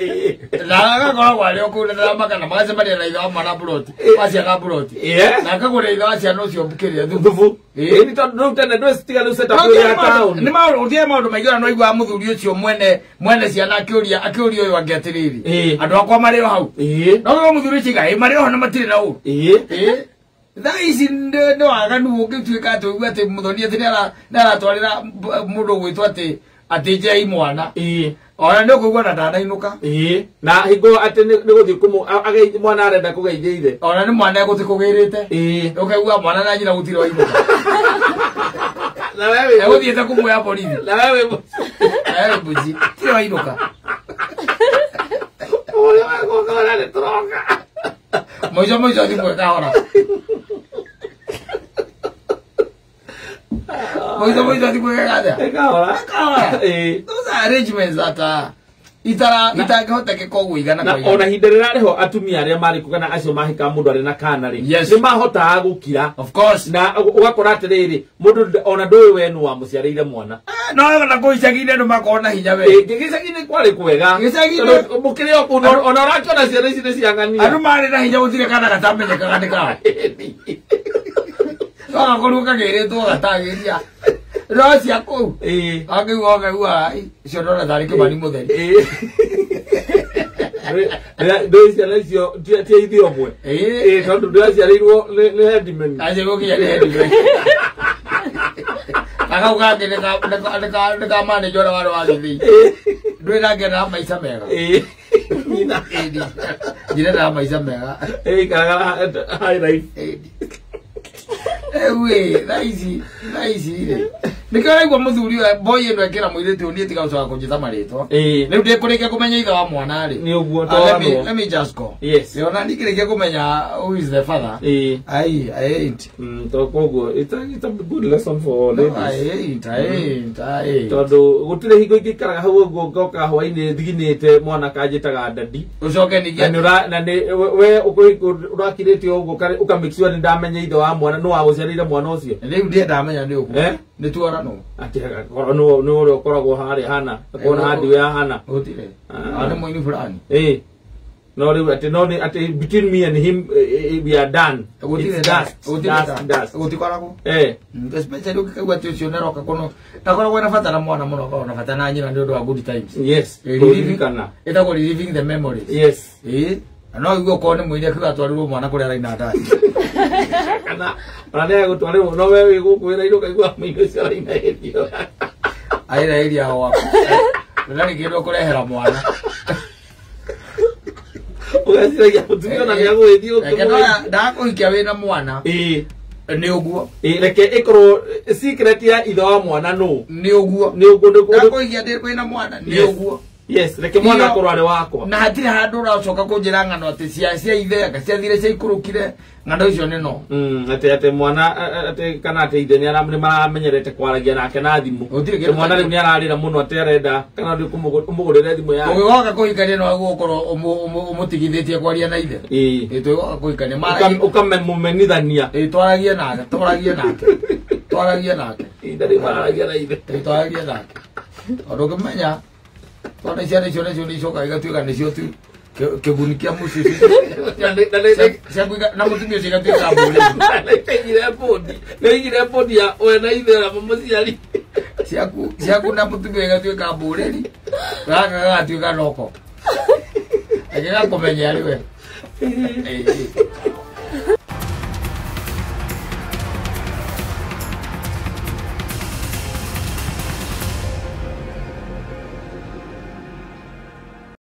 na agakoragwo arĩ o kũu na makana magacemania na ithe wa mwana buroti waciaga buroti na akagũra ithe wa ciana ũcio mbukĩrĩa thubu ni tondu rĩu tene ndwĩcitiga rĩu setup ya town nĩ maũndũ maingĩ ona no igua mũthuri ũcio mwene ciana akĩũria ũyũ angĩ atĩrĩrĩ andũ akwa marĩ o hau no mũthuri ũcio iga marĩ o ho na matirĩ na ũru Ici nĩ waganu ũngĩtuĩka atĩ ũigua atĩ muthoni atĩ nĩ aratwarĩra mũndũ gwĩtwo atĩ njei mwana ona nĩ ũkũigua na ndanainũka na hingo atĩ nĩ gũthiĩ mwana arenda kũgeithia ithe ona nĩ mwana egũthiĩ kũgĩrĩte ũkaigua mwana na nyina gũtirĩ wainũka egũthiĩte kũmuoya borithi na wewe mbuci tirĩ wainũka ũrĩa wegũkora nĩ tũroka mũico thimũ ĩkahora Moizo thimũ ĩkahora those are arrangements that itangĩhotekeka ũguo igana na ona hĩndĩ rĩrarĩho atumia arĩa marĩ kugana acio mahika mundu arĩ na kana rĩ nĩ mahotaga gũkira of course na ũgakora atĩrĩrĩ mundu ona ndũĩ we nũ wamuciarĩire mwana no na kũu icagi-inĩ andũ makorwo na hinya we gĩcagi-inĩ kwarĩ kwega mũkĩrĩ o kũu ona ũrakĩona ciana ici nĩ cia ng'ania andũ marĩ na hinya gũtirĩ kana gatamenyekaga nĩ kao no gakorwo kagĩrĩtwo gatagĩria no cia kũu akĩigua icio ndona tarĩ kĩmani mũtheri ndĩ ciana icio ti ithi ũmwe tondũ ndĩraciarĩirwo nĩ headman acio gũkinya nĩ headman akau kangĩ nĩ ka manager ũrĩa warĩ wa gĩthii ndũĩ nake na maica mega njire na maica mega ikaraga high life thaici rĩ nĩkĩo ũraigua mũthuri boy ĩno ekĩra mũirĩtu ũyũ niĩ tiga gũcoka kũnjĩta marĩtwa rĩu ndĩkũrĩkia kũmenya ithe wa mwana rĩ nĩ ũguo let me just go ona ndikĩrĩkia kũmenya who is the father I ain't koguo it's a good lesson for ladies I ain't tondũ gũtirĩ hingo ingĩikaraga hau ũguo ngoka hwainĩ thiginĩte mwana kanjĩtaga ndadi ũcoke ningĩ na we ũrakirĩtio ũguo ũkamake sure nĩ ndamenya ithe wa mwana nũ wagũciarĩire mwana ũcio rĩu ndamenya nĩ ũguo nĩ tuorano atĩ korwo nĩ ũrĩa ũkoragwo harĩa hana akona handi ya hana gũtirĩ ana mũini fulani no rĩu atĩ no atĩ between me and him we are done gũtikoragwo especially ũkĩkaigua atĩ ũcio nĩaroka kũno ndakoragwo na bata na mwana mũno akoragwo na bata na nyina nĩ ũndũ wa good times ĩtagwo reliving the memories no igua okorwo nĩ mũini akiuga atwarirwo mwana kũrĩa araina ndani kana ona nĩ egũtwarĩrwo no we wĩ gũkũ wĩra-inĩ ũkaigua mũini ũcio araina hĩndĩ aira area waku ndarĩ kĩndũ kũrehera mwana ũgaciragia mũtumia ona nĩ agũgĩthiĩ ndakũhikia wĩna mwana nĩ ũguo reke ĩkorwo secret ya ithe wa mwana nũ nĩ ũguo ndakũhikia wĩna mwana nĩ ũguo Yes, reke mwana korware wako. Na hatire handu uracoka kunjira ngano ati cia ithe ka cia thire cia ikurukire ngano icio ni no. Ate mwana ate kana ate ithe ni aramire maramenyerete kwaragia nake na thimu. Mwana riu ni ararira muno ate arenda kana ndi kumugurire thimu ya. Ugigoka kuhikania no gukorwo umutigithitie kwaria na ithe. Twigoka kuhikania mara ukamumumenithania. Twaragie nake, twaragie nake. Ndari maragia na ithe. Twaragie nake. Ondo kumenya twana ciana icio nacio nicoka igatuika nicio tu kiguni kia mucio na mutumia ucio igatuika mburi neigire bodi ya wena ithe na mamuciari ciaku na mutumia igatuika mburi gaka gatuika noko agiga kumenya riwe